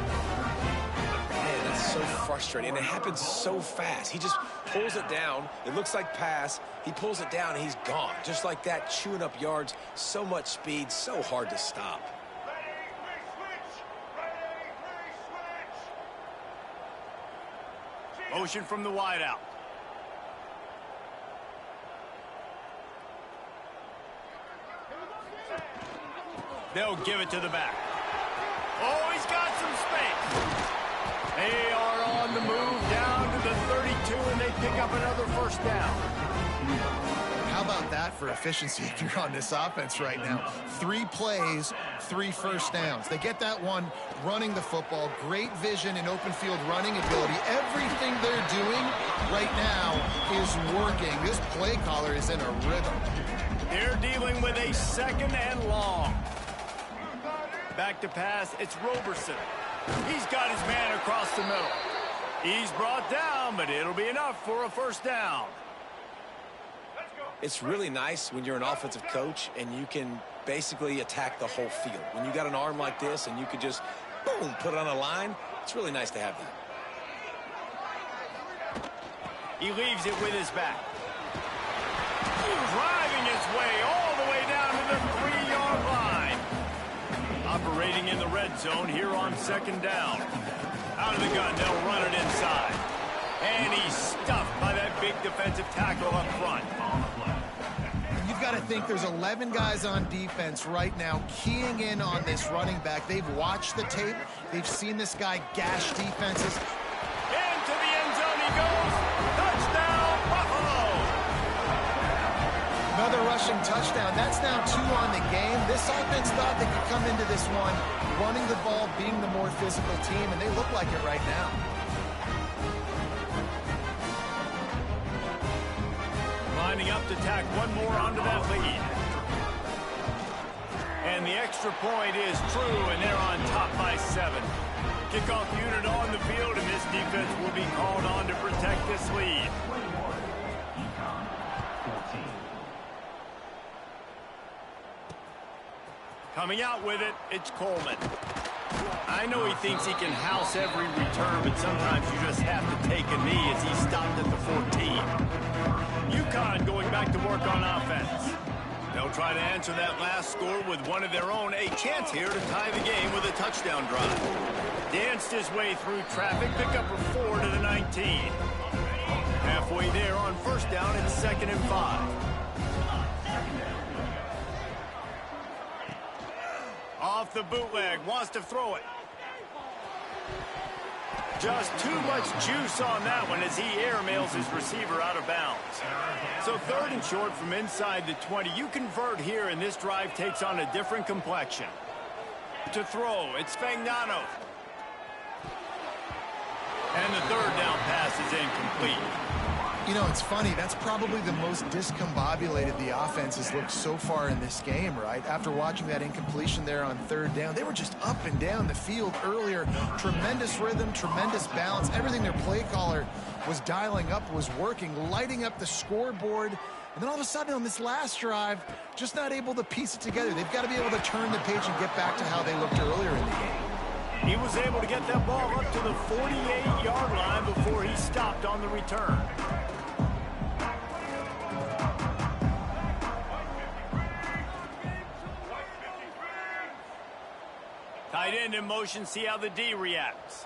Man, that's so frustrating, and it happens so fast. He just pulls it down. It looks like pass. He pulls it down, and he's gone. Just like that, chewing up yards. So much speed, so hard to stop. Motion from the wideout. They'll give it to the back. Oh, he's got some space. They are on the move down to the 32, and they pick up another first down. How about that for efficiency if you're on this offense right now? 3 plays, 3 first downs. They get that one running the football. Great vision and open field running ability. Everything they're doing right now is working. This play caller is in a rhythm. They're dealing with a 2nd and long. Back to pass, it's Roberson. He's got his man across the middle. He's brought down, but it'll be enough for a first down. It's really nice when you're an offensive coach and you can basically attack the whole field. When you got an arm like this and you could just, boom, put it on a line, it's really nice to have that. He leaves it with his back. Driving his way all the way down to the 3-yard line. Operating in the red zone here on 2nd down. Out of the gun, they'll run it inside. And he's stuffed by that big defensive tackle up front. You've got to think there's 11 guys on defense right now keying in on this running back. They've watched the tape. They've seen this guy gash defenses. Into the end zone he goes. Touchdown, Buffalo! Another rushing touchdown. That's now 2 on the game. This offense thought they could come into this one running the ball, being the more physical team, and they look like it right now. Lining up to tack one more onto that lead. And the extra point is true, and they're on top by 7. Kickoff unit on the field, and this defense will be called on to protect this lead. Coming out with it, it's Coleman. I know he thinks he can house every return, but sometimes you just have to take a knee as he stopped at the 14. UConn going back to work on offense. They'll try to answer that last score with one of their own. A chance here to tie the game with a touchdown drive. Danced his way through traffic, pick up a 4 to the 19. Halfway there on first down, it's 2nd and 5. Off the bootleg, wants to throw it. Just too much juice on that one as he airmails his receiver out of bounds. So 3rd and short from inside the 20. You convert here, and this drive takes on a different complexion. To throw, it's Fagnano. And the 3rd down pass is incomplete. You know, it's funny. That's probably the most discombobulated the offense has looked so far in this game, right? After watching that incompletion there on 3rd down, they were just up and down the field earlier. Tremendous rhythm, tremendous balance. Everything their play caller was dialing up was working, lighting up the scoreboard. And then all of a sudden on this last drive, just not able to piece it together. They've got to be able to turn the page and get back to how they looked earlier in the game. He was able to get that ball up to the 48-yard line before he stopped on the return. Tight end in motion, see how the D reacts.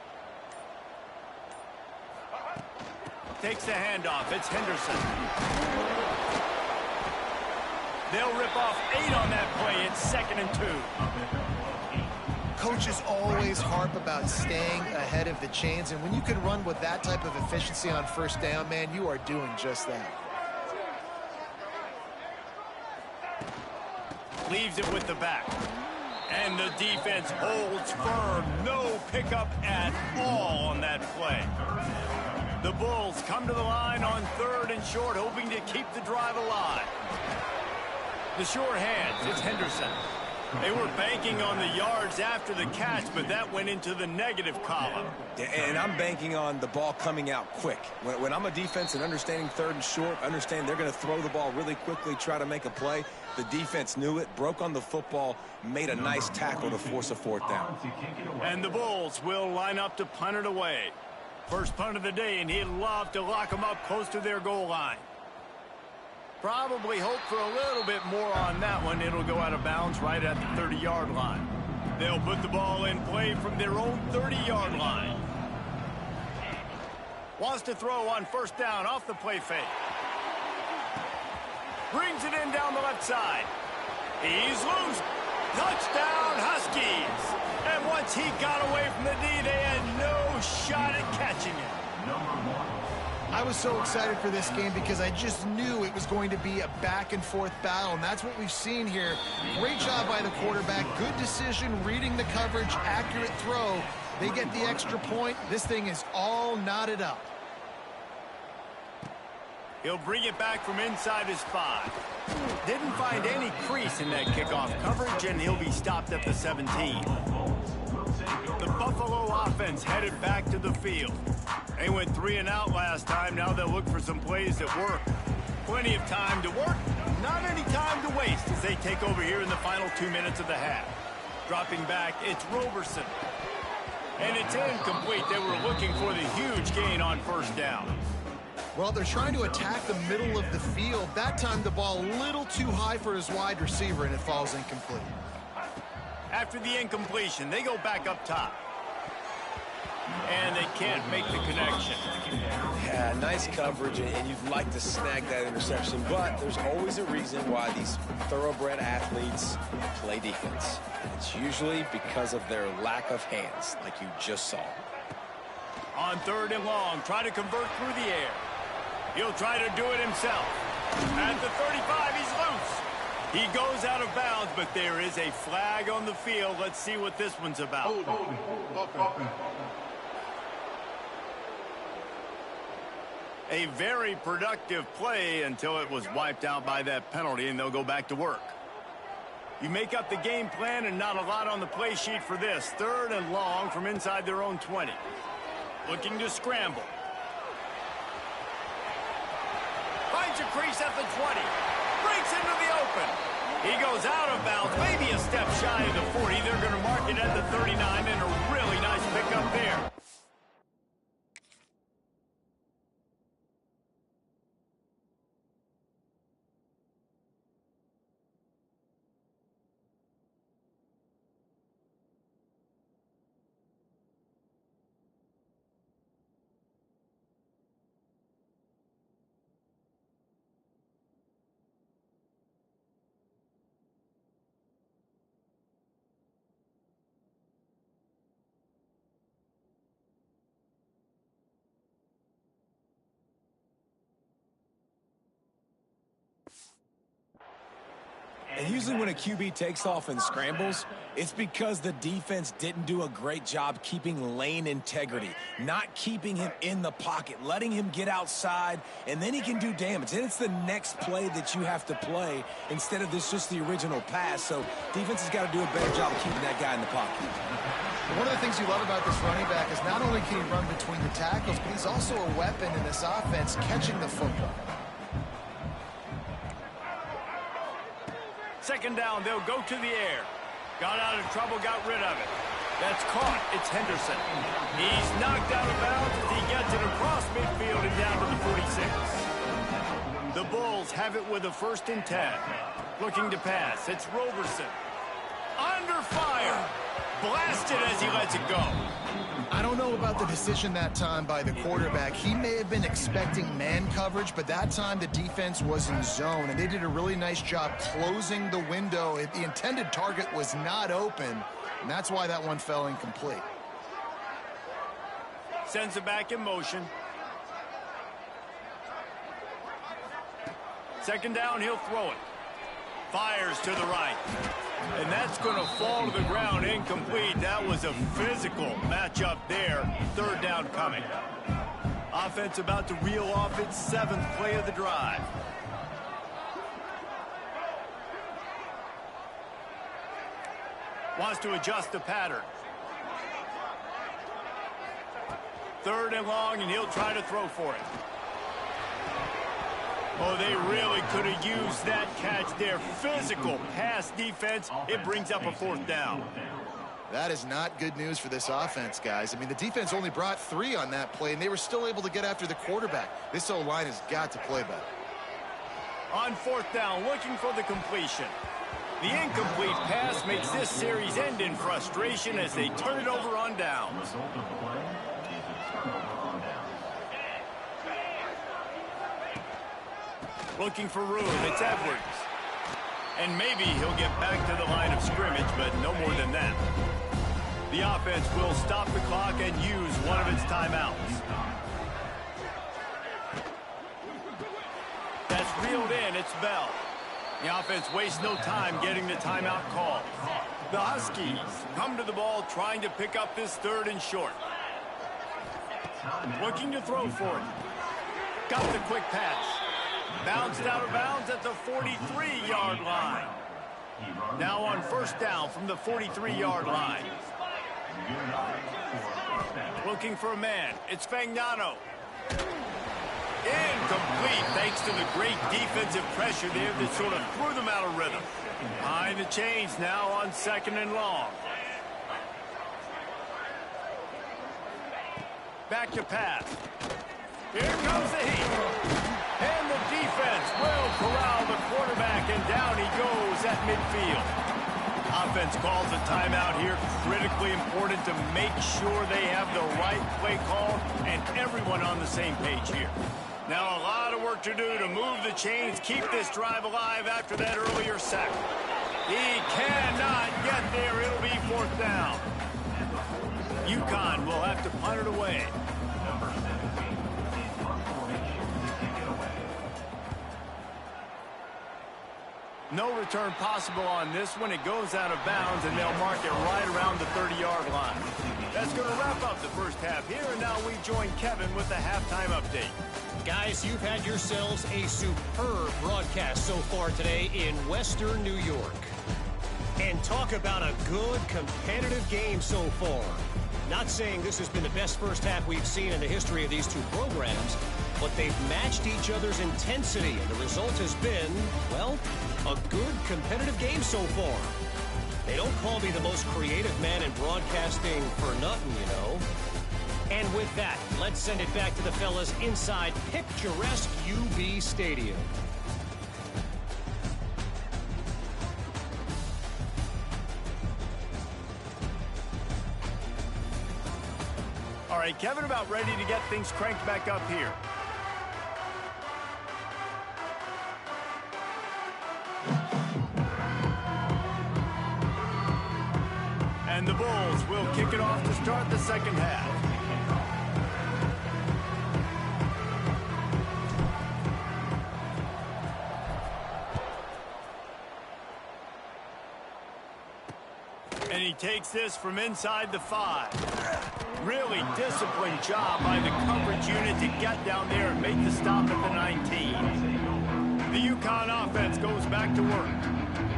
Takes the handoff, it's Henderson. They'll rip off 8 on that play, it's 2nd and 2. Coaches always harp about staying ahead of the chains, and when you can run with that type of efficiency on first down, man, you are doing just that. Leaves it with the back. And the defense holds firm. No pickup at all on that play. The Bulls come to the line on 3rd and short, hoping to keep the drive alive. The short hands, it's Henderson. They were banking on the yards after the catch, but that went into the negative column. And I'm banking on the ball coming out quick. When I'm a defense and understanding 3rd and short, understand they're going to throw the ball really quickly, try to make a play. The defense knew it, broke on the football, made a nice tackle to force a 4th down. And the Bulls will line up to punt it away. First punt of the day, and he'd love to lock them up close to their goal line. Probably hope for a little bit more on that one. It'll go out of bounds right at the 30-yard line. They'll put the ball in play from their own 30-yard line. Wants to throw on first down off the play fake. Brings it in down the left side. He's loose. Touchdown, Huskies. And once he got away from the D, they had no shot at catching it. Number 1. I was so excited for this game because I just knew it was going to be a back-and-forth battle, and that's what we've seen here. Great job by the quarterback. Good decision, reading the coverage, accurate throw. They get the extra point. This thing is all knotted up. He'll bring it back from inside his 5. Didn't find any crease in that kickoff coverage, and he'll be stopped at the 17. The Buffalo offense headed back to the field. They went 3 and out last time. Now they'll look for some plays that work. Plenty of time to work, not any time to waste as they take over here in the final 2 minutes of the half. Dropping back, it's Roberson. And it's incomplete. They were looking for the huge gain on first down. Well, they're trying to attack the middle of the field. That time the ball a little too high for his wide receiver, and it falls incomplete. After the incompletion, they go back up top. And they can't make the connection. Yeah, nice coverage, and you'd like to snag that interception, but there's always a reason why these thoroughbred athletes play defense. And it's usually because of their lack of hands, like you just saw. On 3rd and long, try to convert through the air. He'll try to do it himself. At the 35, he's loose. He goes out of bounds, but there is a flag on the field. Let's see what this one's about. A very productive play until it was wiped out by that penalty, and they'll go back to work. You make up the game plan, and not a lot on the play sheet for this. 3rd and long from inside their own 20. Looking to scramble. Finds a crease at the 20. Breaks into the open. He goes out of bounds, maybe a step shy of the 40. They're going to mark it at the 39, and a really nice pickup there. And usually when a QB takes off and scrambles, it's because the defense didn't do a great job keeping lane integrity, not keeping him in the pocket, letting him get outside, and then he can do damage. And it's the next play that you have to play instead of just the original pass. So defense has got to do a better job of keeping that guy in the pocket. One of the things you love about this running back is not only can he run between the tackles, but he's also a weapon in this offense catching the football. Second down, they'll go to the air. Got out of trouble, got rid of it. That's caught. It's Henderson. He's knocked out of bounds as he gets it across midfield and down to the 46. The Bulls have it with a 1st and 10. Looking to pass. It's Roberson. Under fire. Blasted as he lets it go. I don't know about the decision that time by the quarterback. He may have been expecting man coverage, but that time the defense was in zone, and they did a really nice job closing the window. The intended target was not open, and that's why that one fell incomplete. Sends it back in motion. Second down, he'll throw it. Fires to the right. And that's going to fall to the ground incomplete. That was a physical matchup there. Third down coming. Offense about to reel off its 7th play of the drive. Wants to adjust the pattern. Third and long, and he'll try to throw for it. Oh, they really could have used that catch there. Physical pass defense. It brings up a 4th down. That is not good news for this offense, guys. I mean, the defense only brought 3 on that play, and they were still able to get after the quarterback. This O-line has got to play better. On 4th down, looking for the completion. The incomplete pass makes this series end in frustration as they turn it over on downs. Looking for room, it's Edwards. And maybe he'll get back to the line of scrimmage, but no more than that. The offense will stop the clock and use one of its timeouts. That's reeled in, it's Bell. The offense wastes no time getting the timeout call. The Huskies come to the ball trying to pick up this 3rd and short. Looking to throw for it. Got the quick pass. Bounced out of bounds at the 43-yard line. Now on 1st down from the 43-yard line. Looking for a man. It's Fagnano. Incomplete thanks to the great defensive pressure there that sort of threw them out of rhythm. Behind the chains now on 2nd and long. Back to pass. Here comes the heat. And the defense will corral the quarterback, and down he goes at midfield. Offense calls a timeout here. Critically important to make sure they have the right play call and everyone on the same page here. Now a lot of work to do to move the chains, keep this drive alive after that earlier sack. He cannot get there. It'll be 4th down. UConn will have to punt it away. No return possible on this one. It goes out of bounds, and they'll mark it right around the 30-yard line. That's going to wrap up the first half here, and now we join Kevin with the halftime update. Guys, you've had yourselves a superb broadcast so far today in Western New York. And talk about a good, competitive game so far. Not saying this has been the best first half we've seen in the history of these two programs, but they've matched each other's intensity, and the result has been, well, a good competitive game so far. They don't call me the most creative man in broadcasting for nothing, you know. And with that, let's send it back to the fellas inside picturesque UB Stadium. All right, Kevin, about ready to get things cranked back up here. And the Bulls will kick it off to start the second half. And he takes this from inside the 5. Really disciplined job by the coverage unit to get down there and make the stop at the 19. The UConn offense goes back to work.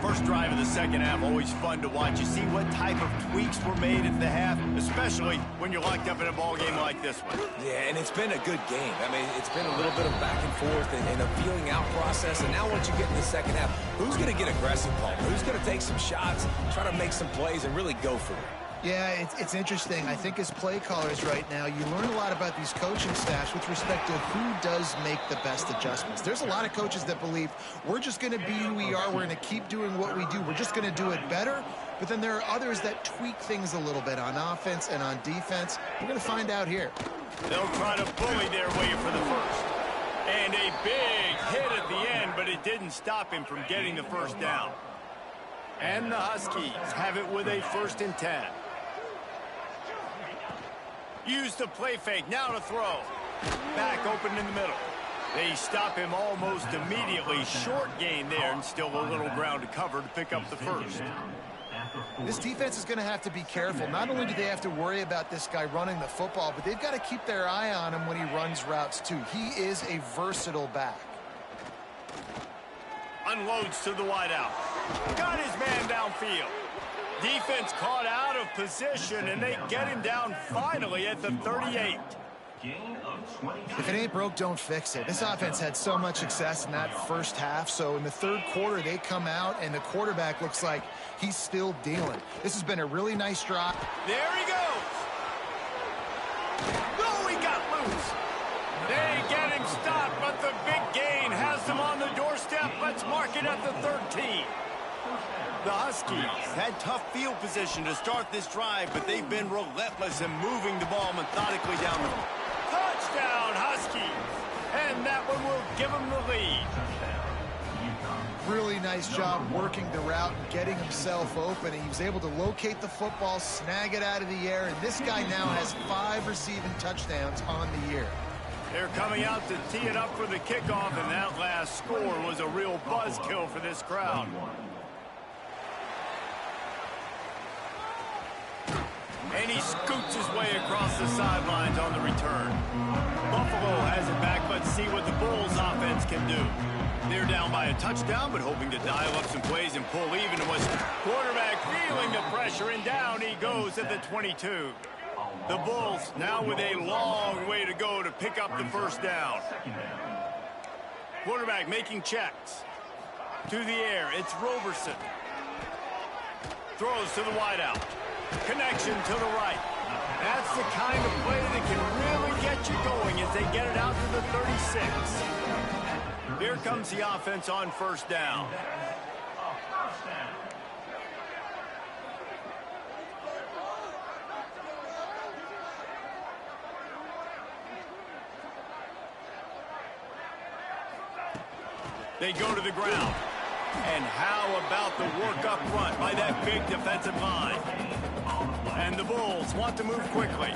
First drive of the second half, always fun to watch. You see what type of tweaks were made at the half, especially when you're locked up in a ball game like this one. Yeah, and it's been a good game. I mean, it's been a little bit of back and forth and a feeling out process. And now once you get in the second half, who's going to get aggressive, Paul? Who's going to take some shots, try to make some plays, and really go for it? Yeah, it's interesting. I think as play callers right now, you learn a lot about these coaching staffs with respect to who does make the best adjustments. There's a lot of coaches that believe we're just going to be who we are. We're going to keep doing what we do. We're just going to do it better. But then there are others that tweak things a little bit on offense and on defense. We're going to find out here. They'll try to bully their way for the first. And a big hit at the end, but it didn't stop him from getting the first down. And the Huskies have it with a 1st and 10. Use the play fake, now to throw. Back open in the middle. They stop him almost immediately. Short gain there, and still a little ground to cover to pick up the first. This defense is going to have to be careful. Not only do they have to worry about this guy running the football, but they've got to keep their eye on him when he runs routes too. He is a versatile back. Unloads to the wideout. Got his man downfield. Defense caught out of position, and they get him down finally at the 38. If it ain't broke, don't fix it. This offense had so much success in that first half, so in the third quarter, they come out, and the quarterback looks like he's still dealing. This has been a really nice drive. There he goes. Oh, he got loose. They get him stopped, but the big gain has them on the doorstep. Let's mark it at the 13. The Huskies had tough field position to start this drive, but they've been relentless in moving the ball methodically down the field. Touchdown, Huskies! And that one will give them the lead. Really nice job working the route and getting himself open. And he was able to locate the football, snag it out of the air, and this guy now has 5 receiving touchdowns on the year. They're coming out to tee it up for the kickoff, and that last score was a real buzzkill for this crowd. And he scoots his way across the sidelines on the return. Buffalo has it back. Let's see what the Bulls offense can do. They're down by a touchdown, but hoping to dial up some plays and pull even. Was quarterback feeling the pressure, and down he goes at the 22. The Bulls now with a long way to go to pick up the first down. Quarterback making checks. To the air, it's Roberson. Throws to the wideout. Connection to the right. That's the kind of play that can really get you going as they get it out to the 36. Here comes the offense on first down. They go to the ground. And how about the work up front by that big defensive line? And the Bulls want to move quickly.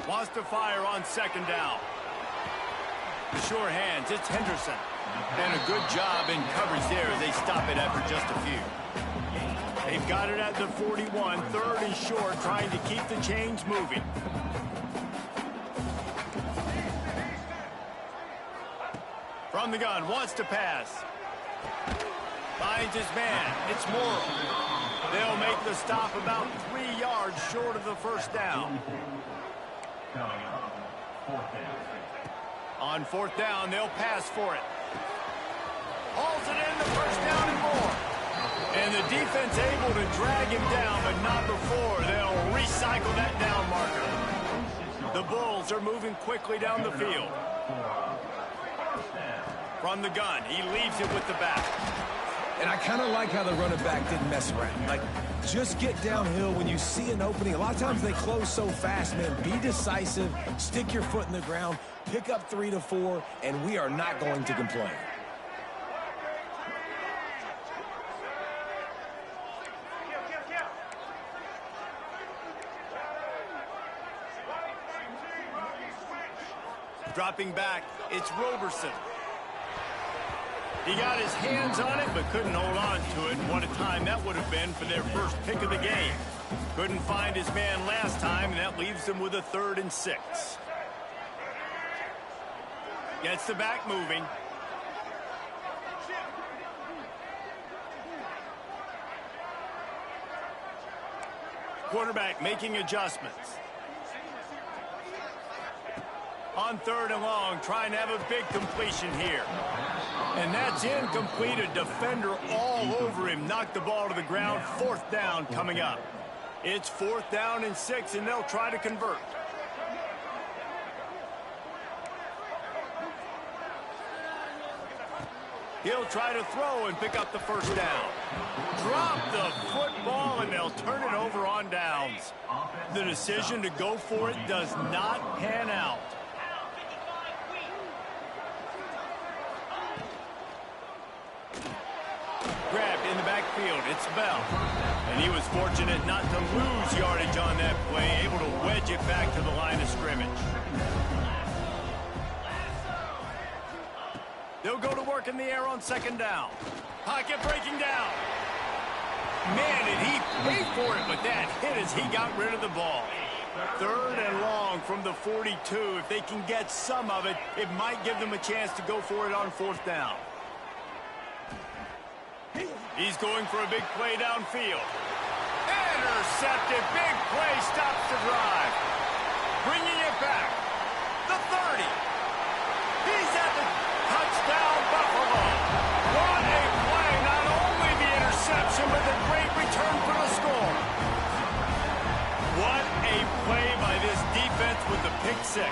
Wants to fire on second down. The sure hands, it's Henderson. And a good job in coverage there as they stop it after just a few. They've got it at the 41, 3rd and short, trying to keep the chains moving. From the gun, wants to pass. Finds his man. It's Morrow. They'll make the stop about 3 yards short of the first down. Coming up, 4th down. On 4th down, they'll pass for it. Hauls it in, the first down and more. And the defense able to drag him down, but not before. They'll recycle that down marker. The Bulls are moving quickly down the field. From the gun, he leaves it with the back. And I kind of like how the running back didn't mess around. Like, just get downhill when you see an opening. A lot of times they close so fast, man. Be decisive, stick your foot in the ground, pick up 3 to 4, and we are not going to complain. Dropping back, it's Roberson. He got his hands on it, but couldn't hold on to it. What a time that would have been for their first pick of the game. Couldn't find his man last time, and that leaves them with a 3rd and 6. Gets the back moving. Quarterback making adjustments. On 3rd and long, trying to have a big completion here. And that's incomplete. A defender all over him. Knocked the ball to the ground. 4th down coming up. It's 4th down and 6, and they'll try to convert. He'll try to throw and pick up the first down. Drop the football, and they'll turn it over on downs. The decision to go for it does not pan out. Grabbed in the backfield, it's Bell. And he was fortunate not to lose yardage on that play, able to wedge it back to the line of scrimmage. They'll go to work in the air on 2nd down. Pocket breaking down. Man, did he pay for it, but that hit as he got rid of the ball. 3rd and long from the 42. If they can get some of it, it might give them a chance to go for it on 4th down. He's going for a big play downfield. Intercepted. Big play stops the drive. Bringing it back. The 30. He's at the touchdown, Buffalo. What a play. Not only the interception, but the great return for the score. What a play by this defense with the pick 6.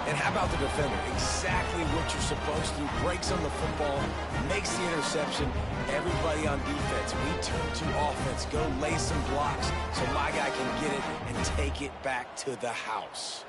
And how about the defender? Exactly what you're supposed to. Breaks on the football, makes the interception. Everybody on defense, we turn to offense. Go lay some blocks so my guy can get it and take it back to the house.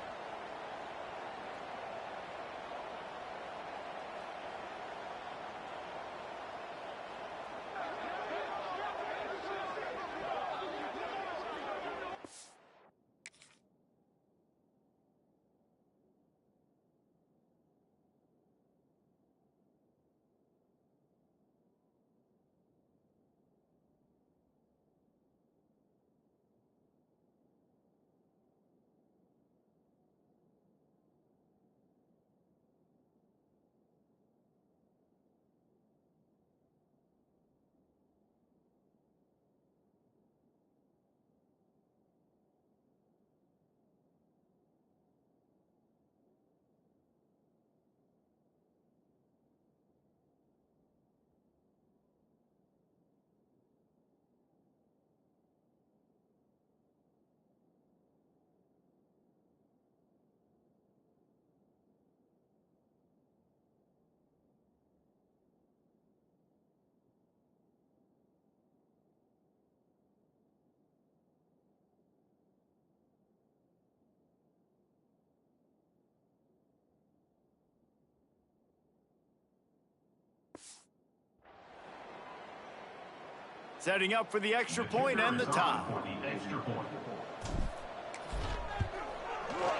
Setting up for the extra point and the tie.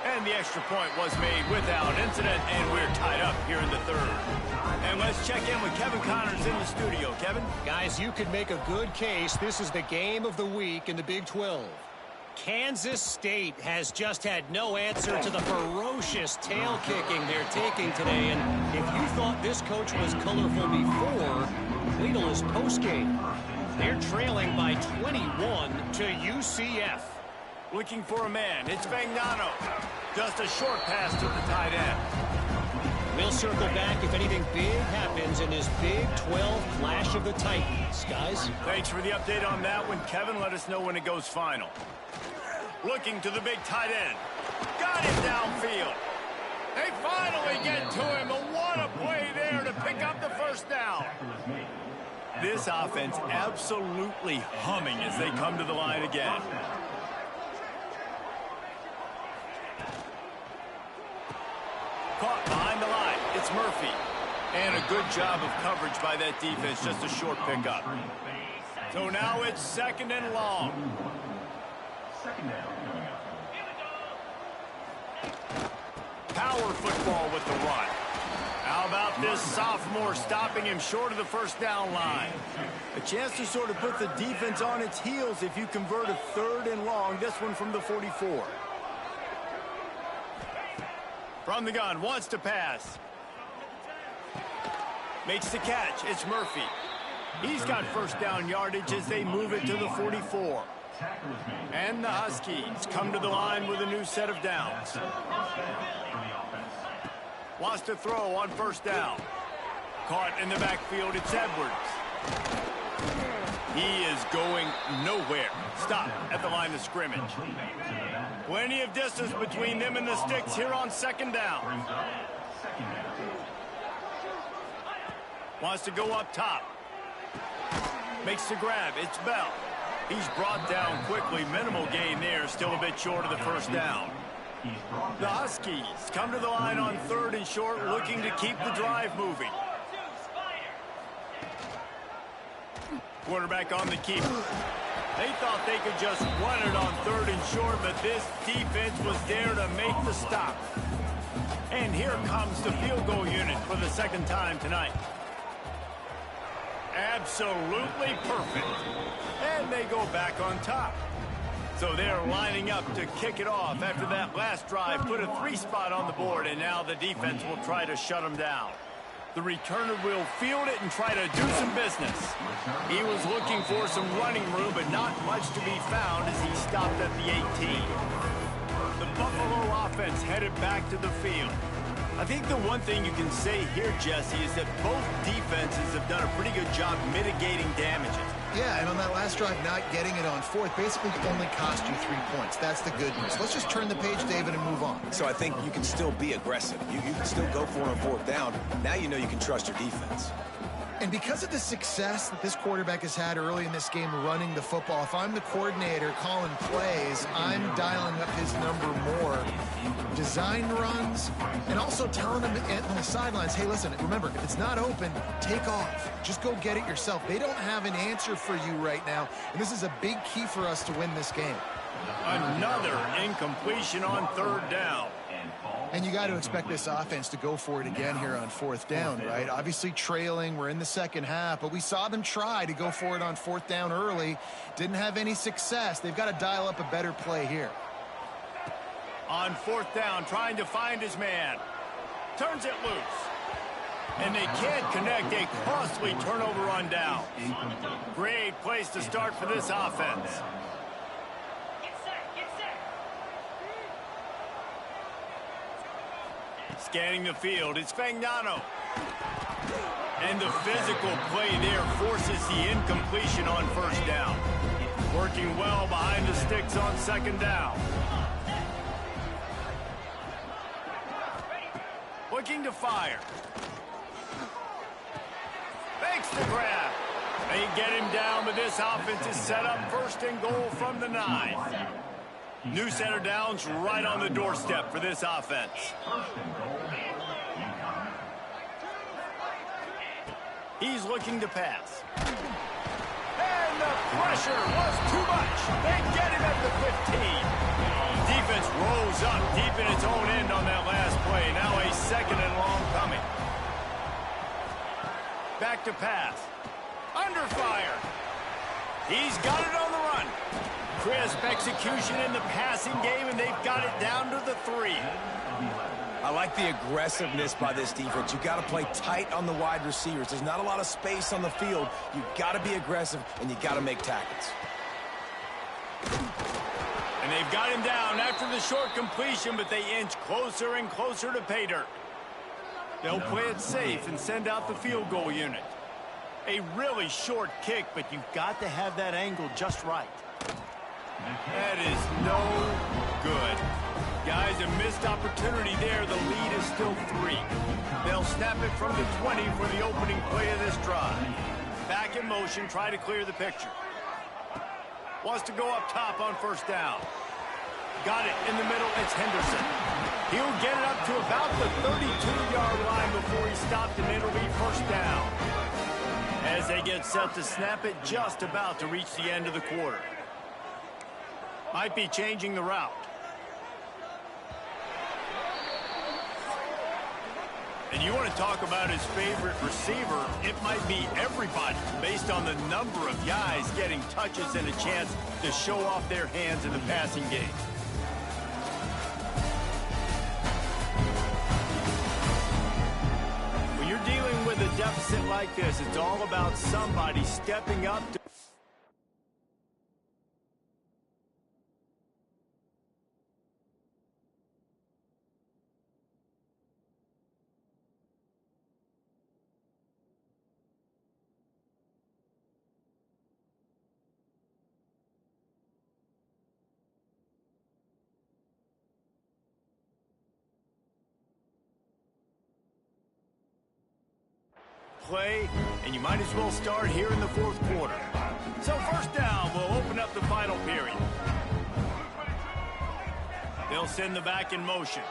And the extra point was made without incident, and we're tied up here in the 3rd. And let's check in with Kevin Connors in the studio. Kevin? Guys, you could make a good case. This is the game of the week in the Big 12. Kansas State has just had no answer to the ferocious tail kicking they're taking today. And if you thought this coach was colorful before, wait till his postgame. They're trailing by 21 to UCF. Looking for a man. It's Fagnano. Just a short pass to the tight end. We'll circle back if anything big happens in this Big 12 Clash of the Titans. Guys? Thanks for the update on that one, Kevin. Let us know when it goes final. Looking to the big tight end. Got him downfield. They finally get to him. And what a play there to pick up the first down. This offense absolutely humming as they come to the line again. Caught behind the line. It's Murphy. And a good job of coverage by that defense. Just a short pickup. So now it's 2nd and long. Power football with the run. How about this sophomore stopping him short of the first down line? A chance to sort of put the defense on its heels if you convert a 3rd and long. This one from the 44. From the gun, wants to pass. Makes the catch. It's Murphy. He's got first down yardage as they move it to the 44. And the Huskies come to the line with a new set of downs. Wants to throw on first down. Caught in the backfield. It's Edwards. He is going nowhere. Stop at the line of scrimmage. Plenty of distance between them and the sticks here on 2nd down. Wants to go up top. Makes the grab. It's Bell. He's brought down quickly. Minimal gain there. Still a bit short of the first down. The Huskies come to the line on 3rd and short, looking to keep the drive moving. Quarterback on the keeper. They thought they could just run it on 3rd and short, but this defense was there to make the stop. And here comes the field goal unit for the 2nd time tonight. Absolutely perfect. And they go back on top. So they're lining up to kick it off after that last drive. Put a 3 spot on the board, and now the defense will try to shut them down. The returner will field it and try to do some business. He was looking for some running room, but not much to be found as he stopped at the 18. The Buffalo offense headed back to the field. I think the one thing you can say here, Jesse, is that both defenses have done a pretty good job mitigating damages. Yeah, and on that last drive, not getting it on 4th basically only cost you 3 points. That's the good news. Let's just turn the page, David, and move on. So I think you can still be aggressive. You can still go for it on 4th down. Now you know you can trust your defense. And because of the success that this quarterback has had early in this game running the football, if I'm the coordinator calling plays, I'm dialing up his number more. Design runs, and also telling him on the sidelines, hey, listen, remember, if it's not open, take off. Just go get it yourself. They don't have an answer for you right now, and this is a big key for us to win this game. Another incompletion on 3rd down. And you got to expect this offense to go for it again here on 4th down, right? Obviously trailing, we're in the 2nd half, but we saw them try to go for it on 4th down early. Didn't have any success. They've got to dial up a better play here. On 4th down, trying to find his man. Turns it loose. And they can't connect. A costly turnover on down. Great place to start for this offense. Scanning the field, it's Fagnano. And the physical play there forces the incompletion on 1st down. Working well behind the sticks on 2nd down. Looking to fire. Makes the grab. They get him down, but this offense is set up 1st and goal from the 9. New center downs right on the doorstep for this offense. He's looking to pass. And the pressure was too much. They get him at the 15. Defense rose up deep in its own end on that last play. Now a 2nd and long coming. Back to pass. Under fire. He's got it on the run. Crisp execution in the passing game, and they've got it down to the 3. I like the aggressiveness by this defense. You got to play tight on the wide receivers. There's not a lot of space on the field. You got to be aggressive, and you got to make tackles. And they've got him down after the short completion, but they inch closer and closer to pay dirt. They'll play it safe and send out the field goal unit. A really short kick, but you've got to have that angle just right. That is no good. Guys, a missed opportunity there. The lead is still 3. They'll snap it from the 20 for the opening play of this drive. Back in motion, try to clear the picture. Wants to go up top on first down. Got it in the middle. It's Henderson. He'll get it up to about the 32-yard line before he stopped, and it'll be first down. As they get set to snap it, just about to reach the end of the quarter. Might be changing the route. And you want to talk about his favorite receiver, it might be everybody, based on the number of guys getting touches and a chance to show off their hands in the passing game. When you're dealing with a deficit like this, it's all about somebody stepping up to play, and you might as well start here in the fourth quarter. So first down will open up the final period. They'll send the back in motion.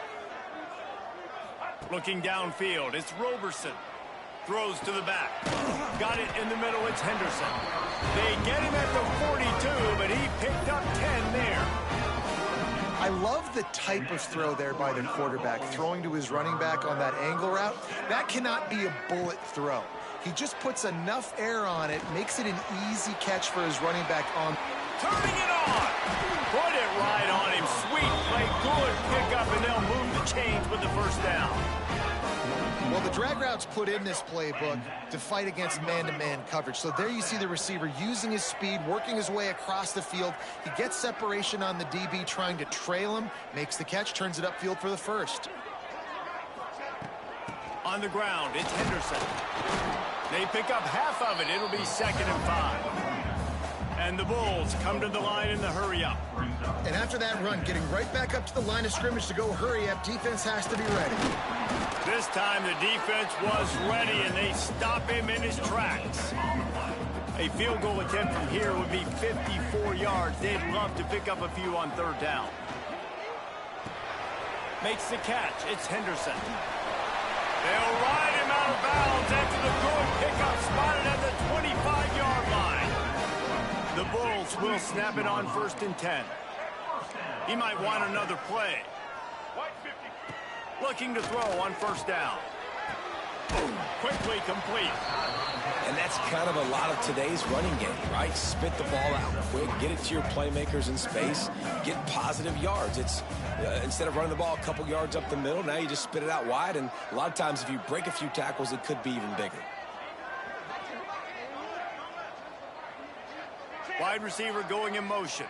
Looking downfield, it's Roberson. Throws to the back. Got it in the middle, it's Henderson. They get him at the 42, but he picked up 10 there. I love the type of throw there by the quarterback, throwing to his running back on that angle route. That cannot be a bullet throw. He just puts enough air on it, makes it an easy catch for his running back on. Turning it on. Put it right on him. Sweet play, good pickup, and they'll move the chains with the first down. Well, the drag route's put in this playbook to fight against man-to-man coverage. So there you see the receiver using his speed, working his way across the field. He gets separation on the DB, trying to trail him, makes the catch, turns it upfield for the first. On the ground, it's Henderson. They pick up half of it. It'll be 2nd and 5. And the Bulls come to the line in the hurry-up. And after that run, getting right back up to the line of scrimmage to go hurry-up, defense has to be ready. This time the defense was ready, and they stop him in his tracks. A field goal attempt from here would be 54 yards. They'd love to pick up a few on third down. Makes the catch. It's Henderson. They'll ride him out of bounds after the good pickup, spotted at the 25-yard line. The Bulls will snap it on 1st and 10. He might want another play. Looking to throw on first down. Quickly complete. And that's kind of a lot of today's running game, right? Spit the ball out quick, get it to your playmakers in space, get positive yards. It's instead of running the ball a couple yards up the middle, now you just spit it out wide, and a lot of times if you break a few tackles, it could be even bigger. Wide receiver going in motion.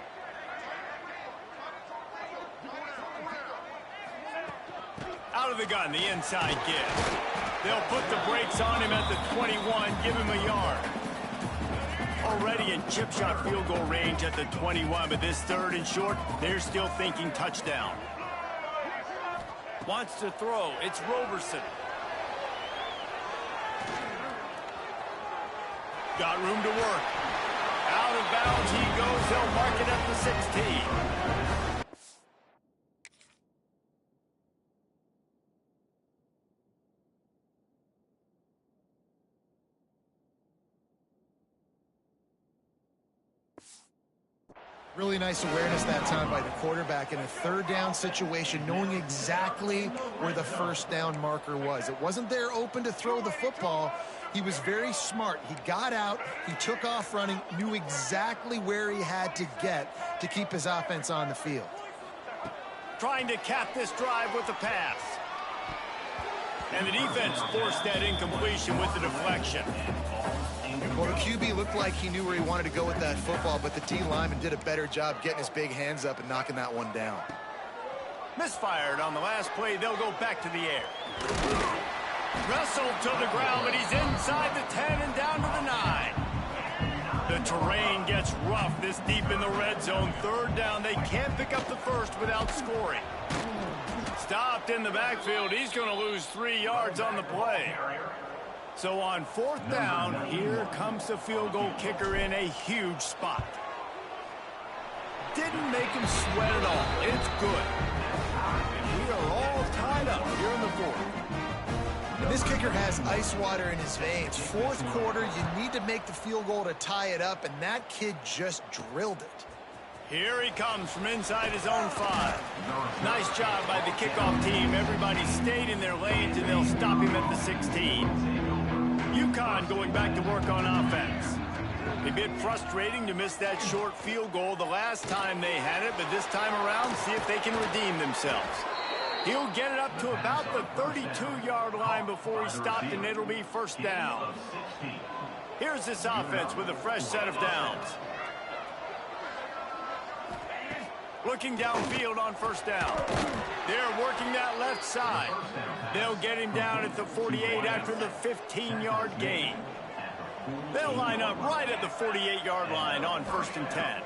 Out of the gun, the inside give. They'll put the brakes on him at the 21, give him a yard. Already in chip shot field goal range at the 21, but this 3rd and short, they're still thinking touchdown. Wants to throw, it's Roberson. Got room to work. Out of bounds he goes, they'll mark it at the 16. Really nice awareness that time by the quarterback in a 3rd down situation, knowing exactly where the 1st down marker was. It wasn't there open to throw the football. He was very smart. He got out, he took off running, knew exactly where he had to get to keep his offense on the field. Trying to cap this drive with a pass. And the defense forced that incompletion with the deflection. Well, the QB looked like he knew where he wanted to go with that football, but the D lineman did a better job getting his big hands up and knocking that one down. Misfired on the last play. They'll go back to the air. Wrestled to the ground, but he's inside the 10 and down to the 9. The terrain gets rough this deep in the red zone. Third down, they can't pick up the first without scoring. Stopped in the backfield. He's going to lose 3 yards on the play. So on 4th down, here comes the field goal kicker in a huge spot. Didn't make him sweat at all. It's good. And we are all tied up here in the 4th. And this kicker has ice water in his veins. 4th quarter, you need to make the field goal to tie it up, and that kid just drilled it. Here he comes from inside his own 5. Nice job by the kickoff team. Everybody stayed in their lanes, and they'll stop him at the 16. UConn going back to work on offense. A bit frustrating to miss that short field goal the last time they had it, but this time around, see if they can redeem themselves. He'll get it up to about the 32-yard line before he stopped, and it'll be 1st down. Here's this offense with a fresh set of downs. Looking downfield on 1st down. They're working that left side. They'll get him down at the 48 after the 15-yard gain. They'll line up right at the 48-yard line on 1st and 10.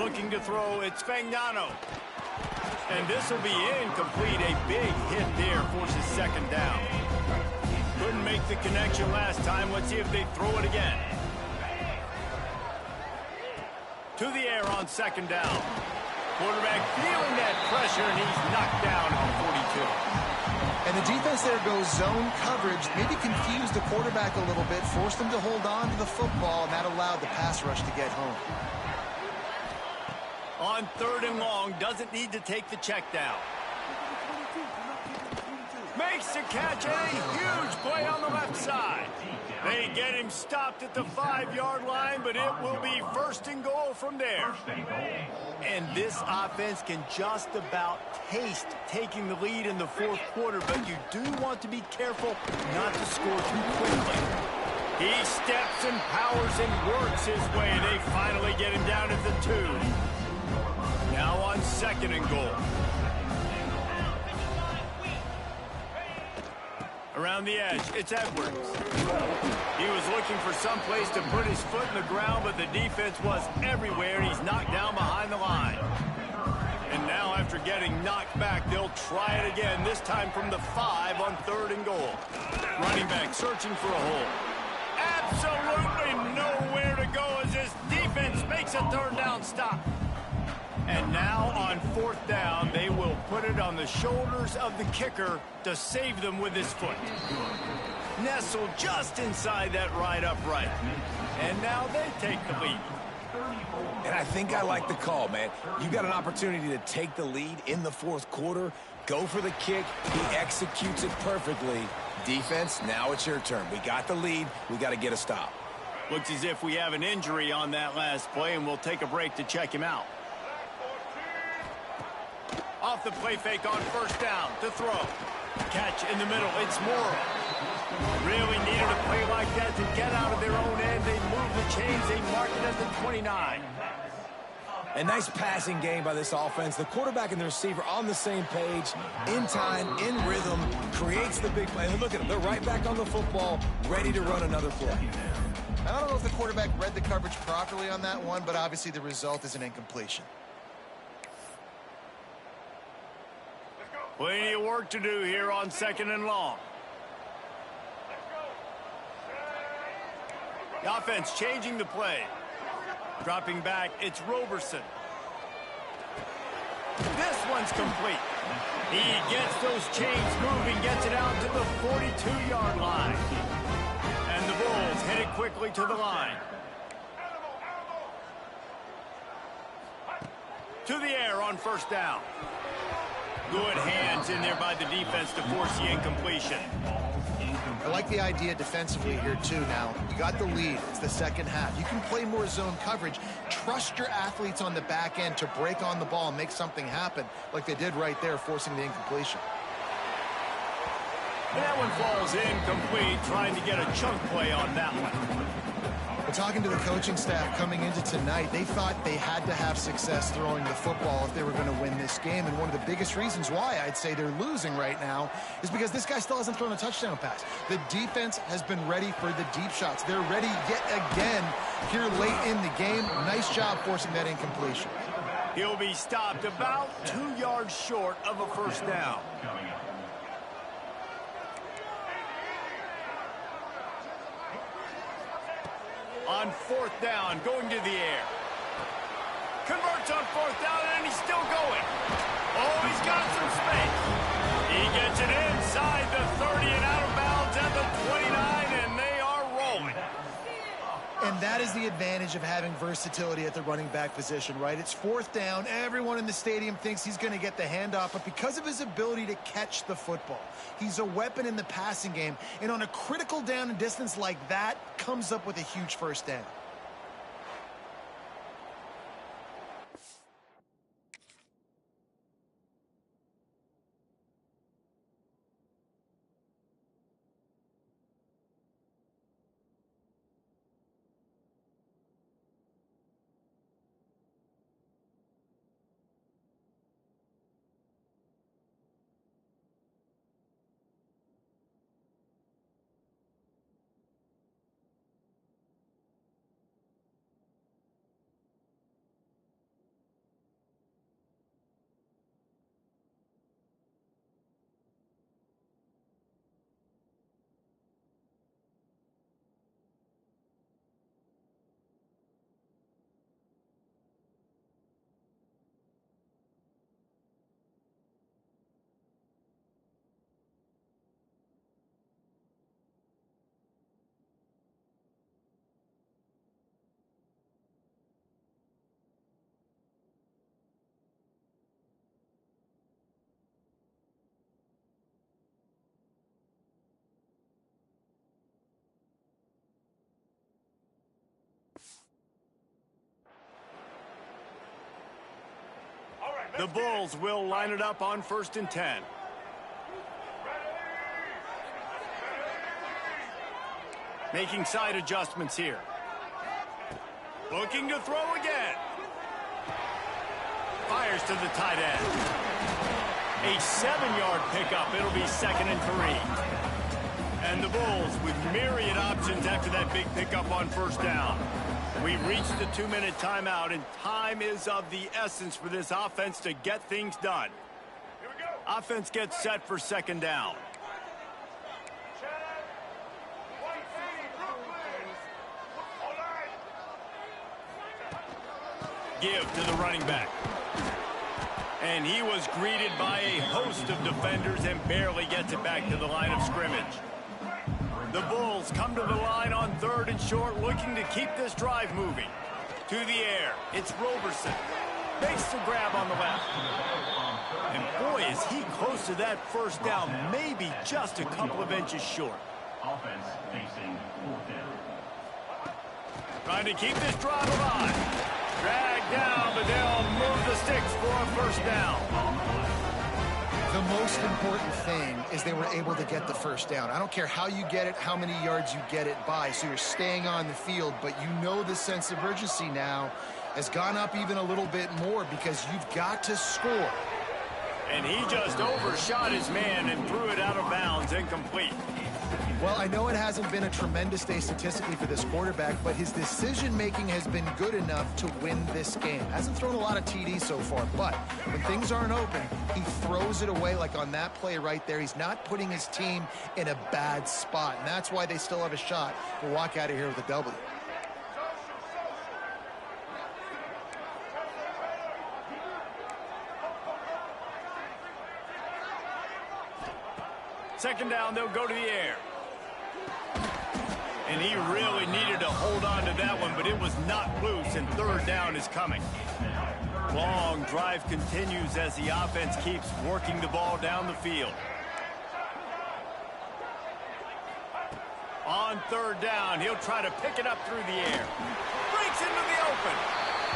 Looking to throw, it's Fagnano. And this will be incomplete. A big hit there forces 2nd down. Couldn't make the connection last time. Let's see if they throw it again. To the air on 2nd down. Quarterback feeling that pressure, and he's knocked down at the 42. And the defense there goes zone coverage, maybe confused the quarterback a little bit, forced him to hold on to the football, and that allowed the pass rush to get home. On 3rd and long, doesn't need to take the check down. Makes the catch, and a huge play on the left side. They get him stopped at the 5-yard line, but it will be 1st and goal from there. And this offense can just about taste taking the lead in the 4th quarter, but you do want to be careful not to score too quickly. He steps and powers and works his way. They finally get him down at the 2. Now on 2nd and goal. Around the edge, it's Edwards. He was looking for some place to put his foot in the ground, but the defense was everywhere, and he's knocked down behind the line. And now after getting knocked back, they'll try it again, this time from the 5 on 3rd and goal. Running back searching for a hole. Absolutely nowhere to go as this defense makes a 3rd down stop. And now on 4th down, they will put it on the shoulders of the kicker to save them with his foot. Nestled just inside that right upright. And now they take the lead. And I think I like the call, man. You got an opportunity to take the lead in the 4th quarter. Go for the kick. He executes it perfectly. Defense, now it's your turn. We got the lead. We got to get a stop. Looks as if we have an injury on that last play, and we'll take a break to check him out. Off the play fake on 1st down to throw. Catch in the middle. It's Morrow. Really needed a play like that to get out of their own end. They move the chains. They mark it at the 29. A nice passing game by this offense. The quarterback and the receiver on the same page, in time, in rhythm, creates the big play. And look at them. They're right back on the football, ready to run another play. I don't know if the quarterback read the coverage properly on that one, but obviously the result is an incompletion. Plenty of work to do here on 2nd and long. The offense changing the play. Dropping back, it's Roberson. This one's complete. He gets those chains moving, gets it out to the 42-yard line. And the Bulls head it quickly to the line. To the air on 1st down. Good hands in there by the defense to force the incompletion. I like the idea defensively here, too. Now, you got the lead. It's the 2nd half. You can play more zone coverage. Trust your athletes on the back end to break on the ball and make something happen like they did right there, forcing the incompletion. And that one falls incomplete, trying to get a chunk play on that one. We're talking to the coaching staff coming into tonight. They thought they had to have success throwing the football if they were going to win this game. And one of the biggest reasons why I'd say they're losing right now is because this guy still hasn't thrown a touchdown pass. The defense has been ready for the deep shots. They're ready yet again here late in the game. Nice job forcing that incompletion. He'll be stopped about 2 yards short of a first down. On fourth down, going to the air. Converts on fourth down, and he's still going. Oh, he's got some space. He gets it inside the 30 and out of bounds at the 29, and they are rolling. And that is the advantage of having versatility at the running back position, right? It's fourth down. Everyone in the stadium thinks he's going to get the handoff, but because of his ability to catch the football, he's a weapon in the passing game. And on a critical down and distance like that, comes up with a huge first down. The Bulls will line it up on 1st and 10. Making side adjustments here. Looking to throw again. Fires to the tight end. A 7-yard pickup. It'll be 2nd and 3. And the Bulls with myriad options after that big pickup on first down. We've reached the 2-minute timeout, and time is of the essence for this offense to get things done. Here we go. Offense gets set for 2nd down. Give to the running back. And he was greeted by a host of defenders and barely gets it back to the line of scrimmage. The Bulls come to the line on 3rd and short, looking to keep this drive moving. To the air, it's Roberson. Makes the grab on the left. And boy, is he close to that first down, maybe just a couple of inches short. Offense facing 4th down. Trying to keep this drive alive. Dragged down, but they'll move the sticks for a first down. The most important thing is they were able to get the first down. I don't care how you get it, how many yards you get it by, so you're staying on the field, but you know the sense of urgency now has gone up even a little bit more because you've got to score. And he just overshot his man and threw it out of bounds, incomplete. Well, I know it hasn't been a tremendous day statistically for this quarterback, but his decision-making has been good enough to win this game. Hasn't thrown a lot of TDs so far, but when things aren't open, he throws it away like on that play right there. He's not putting his team in a bad spot, and that's why they still have a shot to walk out of here with a W. Second down, they'll go to the air. And he really needed to hold on to that one, but it was not loose, and 3rd down is coming. Long drive continues as the offense keeps working the ball down the field. On 3rd down, he'll try to pick it up through the air. Breaks into the open.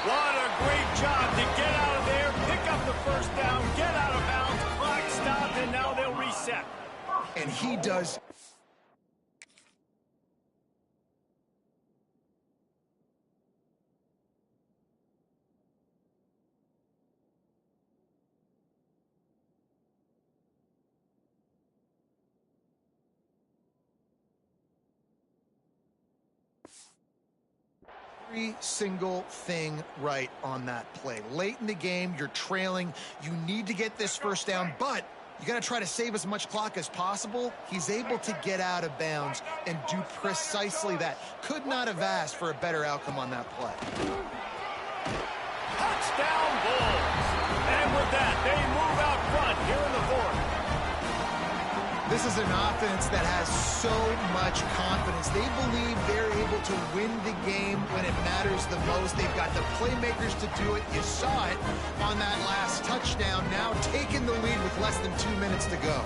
What a great job to get out of there, pick up the first down, get out of bounds, clock stopped, and now they'll reset. and he does. Every single thing right on that play. Late in the game, you're trailing. You need to get this first down, but you got to try to save as much clock as possible. He's able to get out of bounds and do precisely that. Could not have asked for a better outcome on that play. Touchdown Bulls. And with that, they move out front here in the fourth. This is an offense that has so much confidence. They believe they're able to win the game when it matters the most. They've got the playmakers to do it. You saw it on that last touchdown. Now taking the lead with less than 2 minutes to go.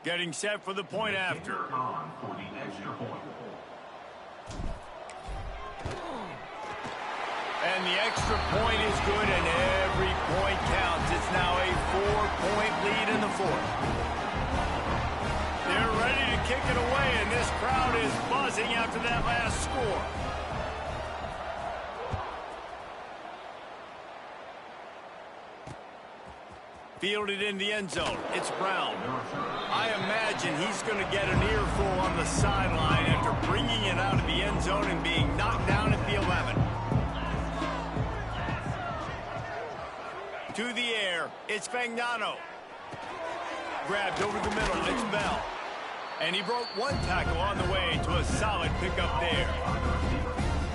Getting set for the point after. On for the extra point. And the extra point is good, and every point counts. It's now a 4-point lead in the fourth. They're ready to kick it away, and this crowd is buzzing after that last score. Fielded in the end zone. It's Brown. I imagine he's going to get an earful on the sideline after bringing it out of the end zone and being knocked down at the 11. To the air, it's Fagnano. Grabbed over the middle, it's Bell. And he broke one tackle on the way to a solid pickup there.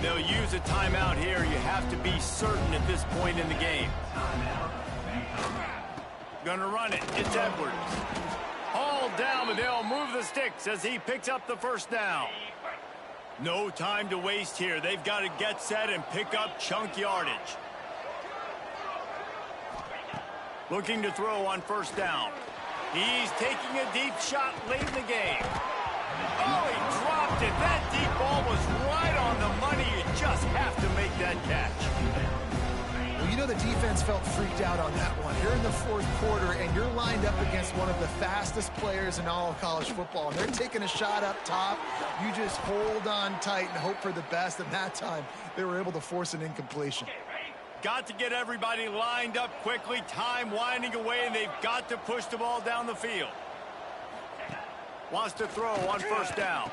They'll use a timeout here. You have to be certain at this point in the game. Gonna run it. It's Edwards. Hauled down, but they'll move the sticks as he picks up the first down. No time to waste here. They've got to get set and pick up chunk yardage. Looking to throw on first down. He's taking a deep shot late in the game. Oh, he dropped it. That deep ball was right on the money. You just have to make that catch. Well, you know the defense felt freaked out on that one. You're in the fourth quarter, and you're lined up against one of the fastest players in all of college football. And they're taking a shot up top. You just hold on tight and hope for the best. And that time, they were able to force an incompletion. Got to get everybody lined up quickly. Time winding away, and they've got to push the ball down the field. Wants to throw on first down.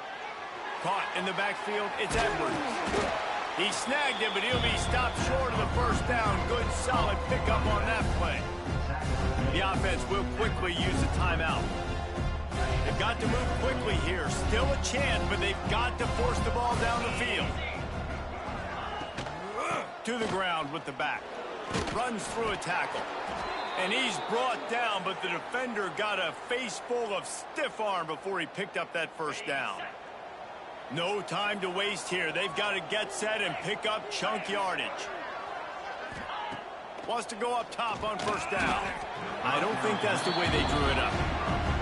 Caught in the backfield, it's Edwards. He snagged it, but he'll be stopped short of the first down. Good, solid pickup on that play. The offense will quickly use a timeout. They've got to move quickly here. Still a chance, but they've got to force the ball down the field. To the ground with the back. Runs through a tackle. And he's brought down, but the defender got a face full of stiff arm before he picked up that first down. No time to waste here. They've got to get set and pick up chunk yardage. Wants to go up top on first down. I don't think that's the way they drew it up.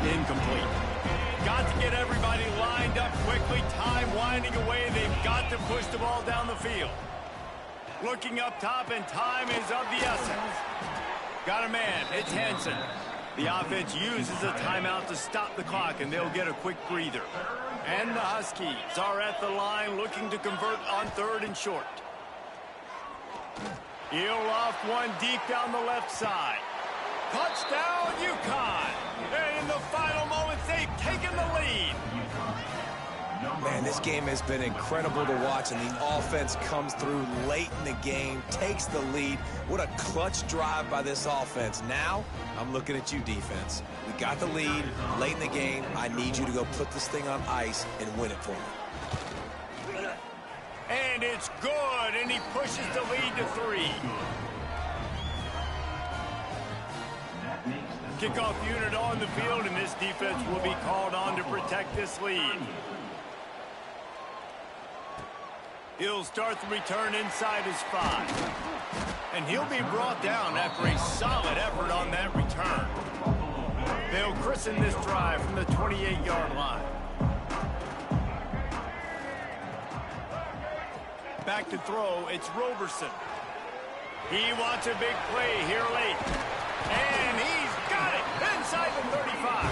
Incomplete. Got to get everybody lined up quickly. Time winding away. They've got to push the ball down the field. Looking up top, and time is of the essence. Got a man. It's Hansen. The offense uses a timeout to stop the clock, and they'll get a quick breather. And the Huskies are at the line looking to convert on 3rd and short. He'll off one deep down the left side. Touchdown, UConn. And in the final moments, they've taken the lead. Man, this game has been incredible to watch, and the offense comes through late in the game, takes the lead. What a clutch drive by this offense. Now, I'm looking at you, defense. We got the lead late in the game. I need you to go put this thing on ice and win it for me. And it's good, and he pushes the lead to 3. Kickoff unit on the field, and this defense will be called on to protect this lead. He'll start the return inside his 5. And he'll be brought down after a solid effort on that return. They'll christen this drive from the 28-yard line. Back to throw, it's Roberson. He wants a big play here late. And he's got it inside the 35.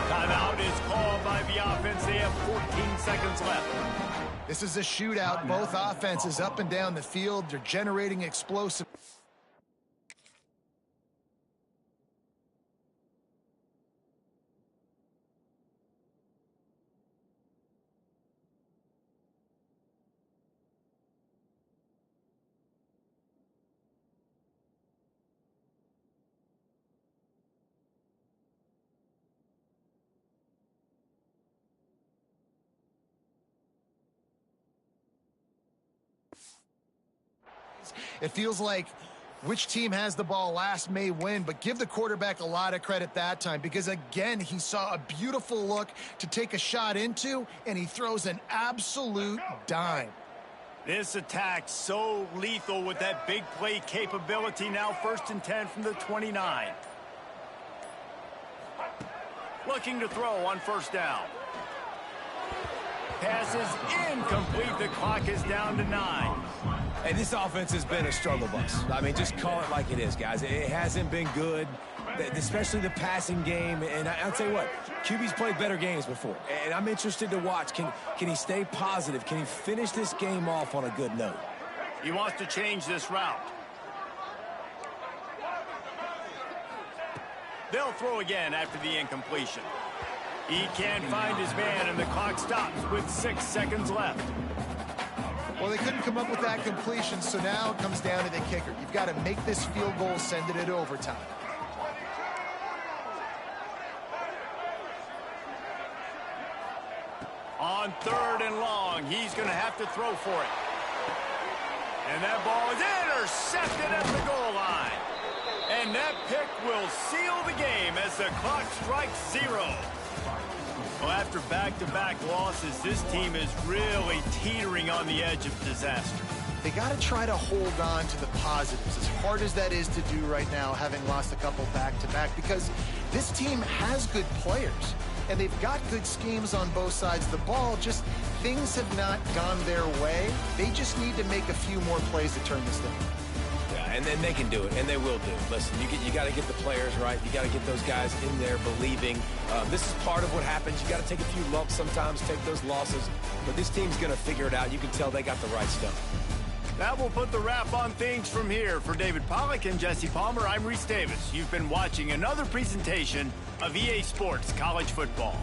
Timeout is called by the offense. They have 14 seconds left. This is a shootout. Both offenses up and down the field. They're generating explosive. It feels like which team has the ball last may win, but give the quarterback a lot of credit that time because, again, he saw a beautiful look to take a shot into, and he throws an absolute dime. This attack so lethal with that big play capability. Now 1st and 10 from the 29. Looking to throw on 1st down. Pass is incomplete. The clock is down to 9. Hey, this offense has been a struggle bus. I mean, just call it like it is, guys. It hasn't been good, especially the passing game. And I'll tell you what, QB's played better games before. And I'm interested to watch. Can he stay positive? Can he finish this game off on a good note? He wants to change this route. They'll throw again after the incompletion. He can't find his man, and the clock stops with 6 seconds left. Well, they couldn't come up with that completion, so now it comes down to the kicker. You've got to make this field goal, send it at overtime. On 3rd and long, he's going to have to throw for it. And that ball is intercepted at the goal line. And that pick will seal the game as the clock strikes 0. Well, after back-to-back losses, this team is really teetering on the edge of disaster. They got to try to hold on to the positives, as hard as that is to do right now, having lost a couple back-to-back, because this team has good players, and they've got good schemes on both sides of the ball. Just things have not gone their way. They just need to make a few more plays to turn this thing. Yeah, and then they can do it, and they will do it. Listen, you got to get the players right. You got to get those guys in there believing. This is part of what happens. You got to take a few lumps sometimes, take those losses. But this team's going to figure it out. You can tell they got the right stuff. That will put the wrap on things from here. For David Pollack and Jesse Palmer, I'm Reese Davis. You've been watching another presentation of EA Sports College Football.